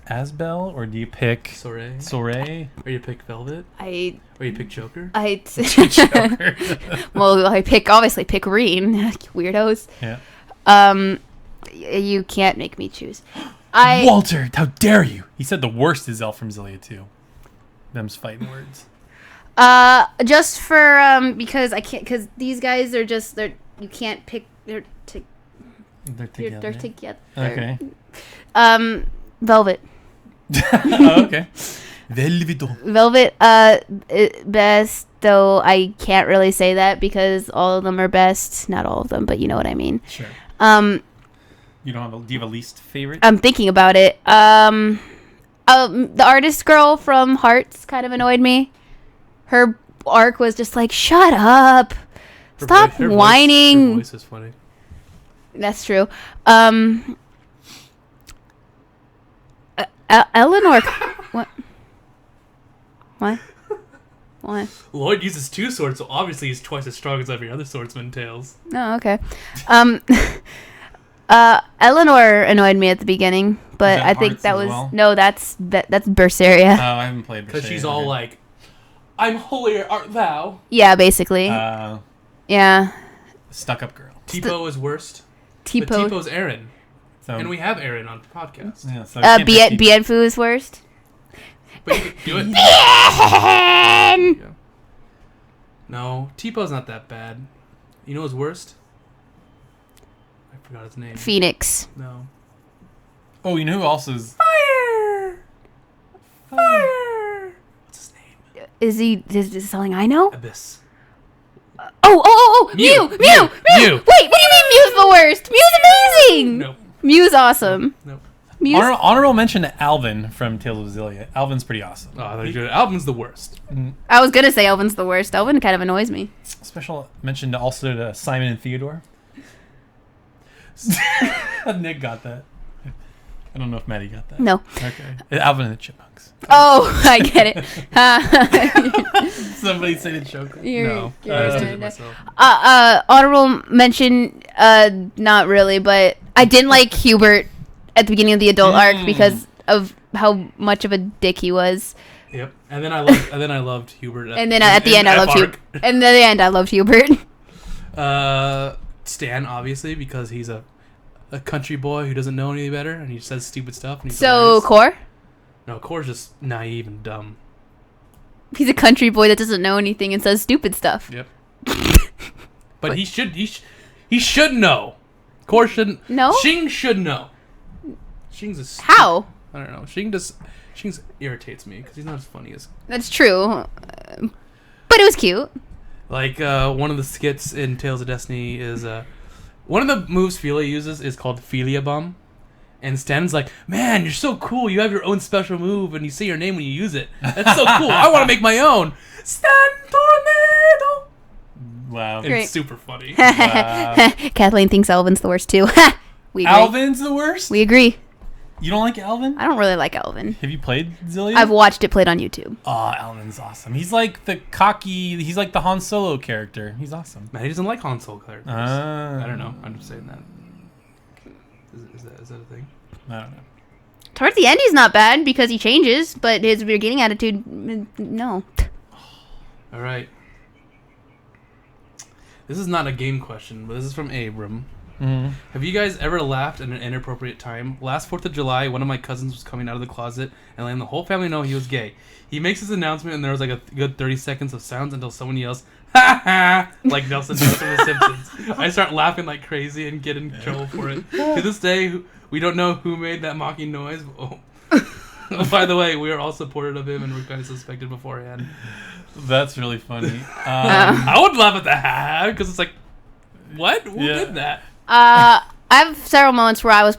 Asbel or do you pick Soray? Or you pick Velvet? Or you pick Joker? Joker. Well, I obviously pick Reen. Weirdos. Yeah. You can't make me choose. Walter, how dare you? He said the worst is Elle from Zillia 2. Them's fighting words. Just for because I can't, because these guys are just you can't pick. They're together. They're together. Okay. Velvet. Oh, okay. Velvet, best, though I can't really say that because all of them are best. Not all of them, but you know what I mean. Sure. You don't have do you have a least favorite? I'm thinking about it. The artist girl from Hearts kind of annoyed me. Her arc was just like, shut up. Stop whining. Her voice is funny. That's true. Eleanor. What? Lloyd uses 2 swords, so obviously he's twice as strong as every other swordsman. Tails. Oh, okay. Eleanor annoyed me at the beginning, but I think that was that's Berseria. Oh, I haven't played Berseria. Because she's all like, "I'm holier art thou." Yeah, basically. Yeah. Stuck-up girl. Tipo is worst. But Tipo. Tipo's Aaron. So, And we have Aaron on the podcast. Yeah, so Bienfu is worst. But you can do it. Bien! Yeah. No, Tipo's not that bad. You know what's worst? I forgot his name. Phoenix. No. Oh, you know who else is... Fire! What's his name? Is this something I know? Abyss. Mew! Wait, what do you mean Mew's the worst? Mew's amazing! Nope. Mew's awesome. Nope. Mew's... Honorable mention to Alvin from Tales of Zillia. Alvin's pretty awesome. Oh, I thought you were Alvin's the worst. I was gonna say Elvin's the worst. Elvin kind of annoys me. Special mention also to Simon and Theodore. Nick got that. I don't know if Maddie got that. No. Okay. Alvin and the Chipmunks. Oh, I get it. Somebody say the Joker. No. I just did it myself. Honorable mention, not really, but I didn't like Hubert at the beginning of the adult arc because of how much of a dick he was. Yep. And then I loved Hubert. And then at the end, I loved Hubert. And then at the end, I loved Hubert. Stan, obviously, because he's a country boy who doesn't know any better, and he says stupid stuff. And he's so, hilarious. Core? No, Core's just naive and dumb. He's a country boy that doesn't know anything and says stupid stuff. Yep. But he should know. Core shouldn't. No? Shing should know. Shing's a... How? I don't know. Shing irritates me because he's not as funny as... That's true. But it was cute. Like, one of the skits in Tales of Destiny is... one of the moves Philia uses is called Philia Bomb. And Stan's like, man, you're so cool. You have your own special move, and you say your name when you use it. That's so cool. I want to make my own. Stan Tornado. Wow. It's Great. super funny. Wow. Kathleen thinks Elvin's the worst, too. We agree. Alvin's the worst? We agree. You don't like Alvin? I don't really like Elvin. Have you played Zillia? I've watched it played on YouTube. Oh, Alvin's awesome. He's like the cocky... He's like the Han Solo character. He's awesome. Man, he doesn't like Han Solo characters. I don't know. I'm just saying that. Is that a thing? I don't know. Towards the end, he's not bad because he changes, but his beginning attitude, no. All right. This is not a game question, but this is from Abram. Mm-hmm. Have you guys ever laughed at an inappropriate time? Last 4th of July, one of my cousins was coming out of the closet and letting the whole family know he was gay. He makes his announcement and there was like a good 30 seconds of sounds until someone yells, "Ha ha!" like Nelson does from The Simpsons. I start laughing like crazy and get in trouble for it. To this day, we don't know who made that mocking noise. Oh, by the way, we are all supportive of him and we're kind of suspected beforehand. That's really funny. I would laugh at the ha because it's like, what? Who did that? I have several moments where I was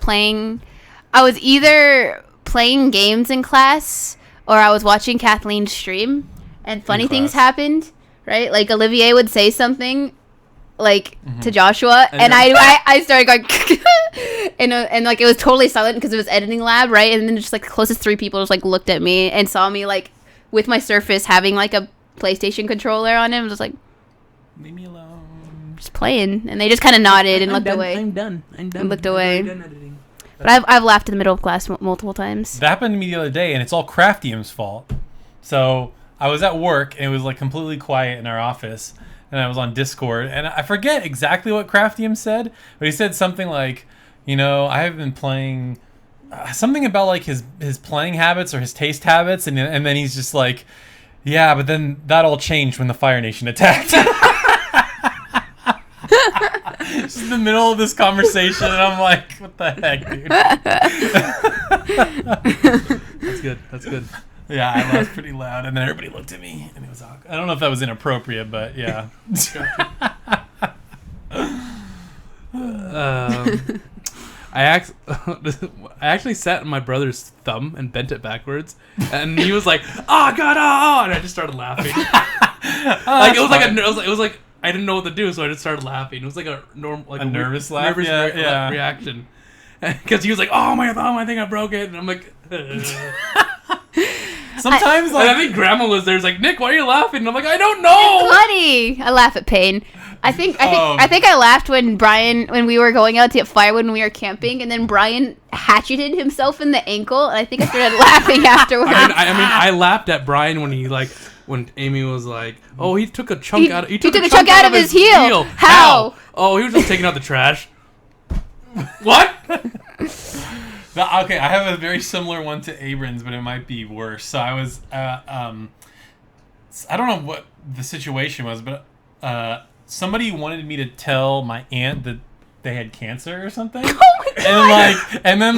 either playing games in class or I was watching Kathleen stream and funny things happened, right? Like Olivier would say something like to Joshua and I started going and like it was totally silent because it was editing lab, right? And then just like the closest 3 people just like looked at me and saw me like with my Surface having like a PlayStation controller on him, just like, leave me alone. Just playing, and they just kind of nodded and looked away. I'm done. And looked away. I'm done editing. But I've laughed in the middle of class multiple times. That happened to me the other day, and it's all Craftium's fault. So I was at work, and it was like completely quiet in our office, and I was on Discord, and I forget exactly what Craftium said, but he said something like, you know, I have been playing something about like his playing habits or his taste habits, and then he's just like, yeah, but then that all changed when the Fire Nation attacked. Just in the middle of this conversation, and I'm like, what the heck, dude? That's good. Yeah, I laughed pretty loud, and then everybody looked at me, and it was awkward. I don't know if that was inappropriate, but yeah. I actually sat on my brother's thumb and bent it backwards, and he was like, "Oh God, oh!" and I just started laughing. Like it was like I didn't know what to do, so I just started laughing. It was like a nervous laugh, reaction, because he was like, "Oh my thumb, I think I broke it," and I'm like. Sometimes, I think Grandma was there. It's like, "Nick, why are you laughing?" And I'm like, "I don't know." Funny. I laugh at pain. I think I laughed when we were going out to get firewood when we were camping, and then Brian hatcheted himself in the ankle, and I think I started laughing afterwards. I laughed at Brian when Amy was like, "Oh, he took a chunk out. He took a chunk out of his heel. How? Oh, he was just taking out the trash. What? Okay, I have a very similar one to Abrams, but it might be worse. So I was, I don't know what the situation was, but somebody wanted me to tell my aunt that they had cancer or something. Oh my God. And then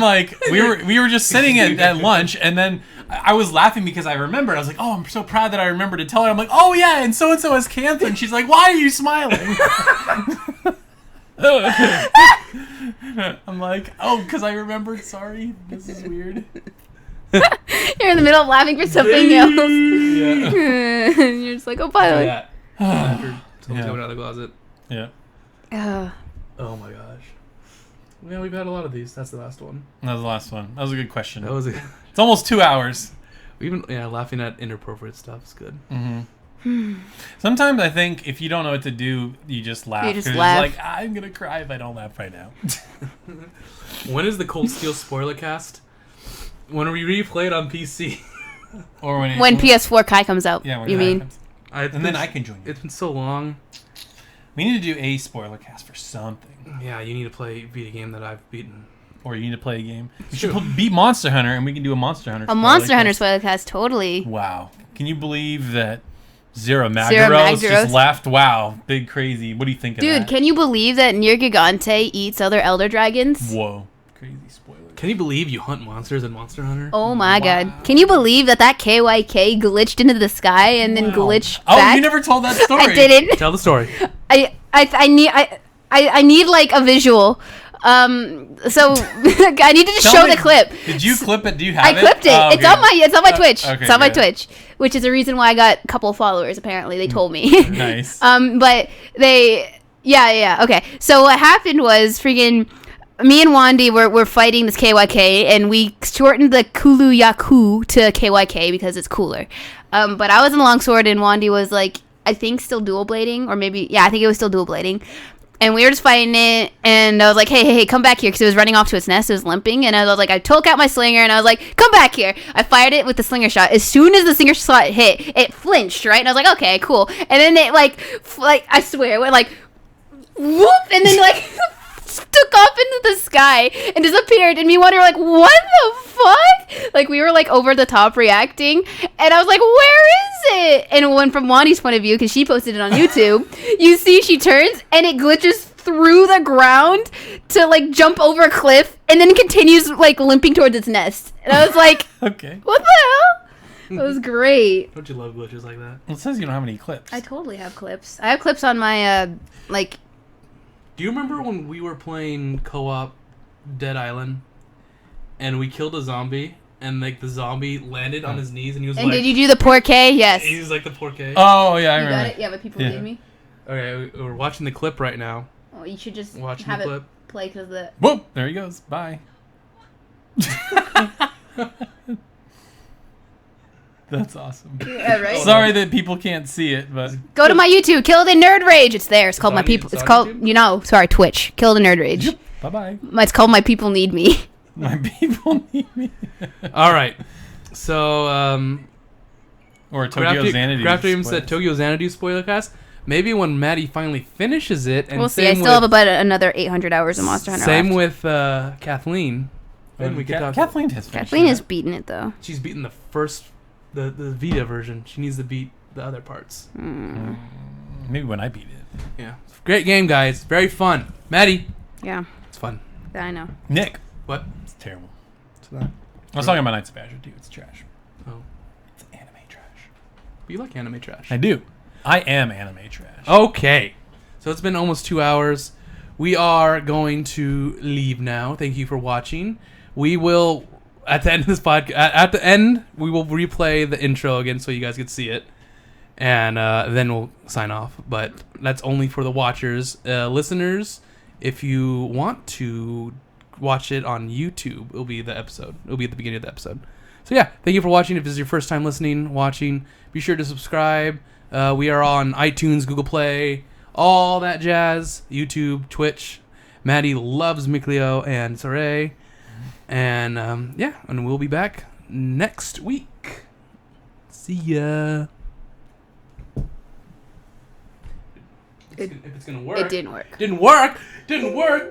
we were just sitting at lunch, and then I was laughing because I remembered. I was like, "Oh, I'm so proud that I remembered to tell her." I'm like, "Oh yeah, and so has cancer," and she's like, "Why are you smiling?" I'm like, "Oh, because I remembered. Sorry, this is weird." You're in the middle of laughing for something else. Yeah. You're just like, "Oh, by the way." Yeah. After someone's coming out of the closet. Yeah. Oh my gosh. Well, we've had a lot of these. That's the last one. That was the last one. That was a good question. That was it. It's almost 2 hours. Laughing at inappropriate stuff is good. Mm-hmm. Sometimes I think if you don't know what to do, you just laugh. You just laugh. It's like, I'm gonna cry if I don't laugh right now. When is the Cold Steel spoiler cast? When we replay it on PC, or when PS4 Kai comes out? Yeah, you mean? Then I can join you. It's been so long. We need to do a spoiler cast for something. Yeah, you need to beat a game that I've beaten. Or you need to play a game. You should beat Monster Hunter, and we can do a Monster Hunter. A Monster Hunter spoiler cast, totally. Wow! Can you believe that Zero Magdaros just laughed? Wow, big crazy. What do you think of that? Dude, can you believe that Nier Gigante eats other Elder Dragons? Whoa, crazy spoiler. Can you believe you hunt monsters in Monster Hunter? Oh my God! Can you believe that KYK glitched into the sky and then glitched back? Oh, you never told that story. I didn't. Tell the story. I need like a visual. So I needed to show the clip. Did you clip it? Do you have it? I clipped it. Oh, okay. It's on my Twitch. Okay, it's on my Twitch, which is the reason why I got a couple of followers. Apparently, they told me. Nice. But okay. So what happened was freaking me and Wandy were fighting this KYK, and we shortened the Kulu Yaku to KYK because it's cooler. But I was in longsword, and Wandy was like, I think still dual blading, or maybe I think it was still dual blading. And we were just fighting it, and I was like, hey, come back here, because it was running off to its nest. It was limping, and I was like, I took out my slinger, and I was like, come back here. I fired it with the slinger shot. As soon as the slinger shot hit, it flinched, right? And I was like, okay, cool. And then it, like I swear, it went like, whoop, and then, like, took off into the sky and disappeared. And me and Wanda were like, what the fuck? Like, we were, like, over the top reacting, and I was like, where is it? And when from Wandy's point of view, because she posted it on YouTube, you see she turns and it glitches through the ground to, like, jump over a cliff and then continues, like, limping towards its nest. And I was like, Okay. what the hell? That was great. Don't you love glitches like that? Well, it says you don't have any clips. I totally have clips. I have clips on my, like... Do you remember when we were playing co-op Dead Island and we killed a zombie and like the zombie landed on his knees and he was And like... did you do the poor K? Yes. He was like the poor K. Oh, yeah, I You remember. got it? Yeah, but people Yeah. gave me. Okay, we're watching the clip right now. Oh, you should just Watching have the it clip. play because the... Whoop! There he goes. Bye. That's awesome. Yeah, right? Sorry that people can't see it, but Go to my YouTube, Kill the Nerd Rage. It's there. It's called on My you- People. it's It's on called, YouTube? sorry, Twitch. Kill the Nerd Rage. bye bye. It's called My People Need Me. My people need me. All right. So, Or Tokyo Xanadu. Crafty said spoilers. Tokyo Xanadu spoiler cast. Maybe when Maddie finally finishes it, and We'll see. I same still have with, about another 800 hours of Monster Hunter same left. with Kathleen. Then we can talk. Kathleen has finished Kathleen it. is beating it, though. She's beaten the first, the Vita version. She needs to beat the other parts. Maybe when I beat it. Yeah, great game, guys. Very fun. Maddie, Yeah, it's fun. I know. Nick. What? It's terrible. What's that? I was talking about Knights of Azure, too. It's trash. Oh, It's anime trash. you like anime trash? I do. I am anime trash. Okay. So it's been almost 2 hours. We are going to leave now. Thank you for watching. We will, at the end of this podcast, at the end, we will replay the intro again so you guys can see it. And then we'll sign off. But that's only for the watchers. Listeners, if you want to watch it on YouTube, it'll be the episode. It'll be at the beginning of the episode. So yeah, thank you for watching. If this is your first time listening, watching, be sure to subscribe. We are on iTunes, Google Play, all that jazz, YouTube, Twitch. Maddie loves Mikleo and Saray. And yeah, and we'll be back next week. See ya. If it's gonna work. It didn't work. Didn't work. Didn't work.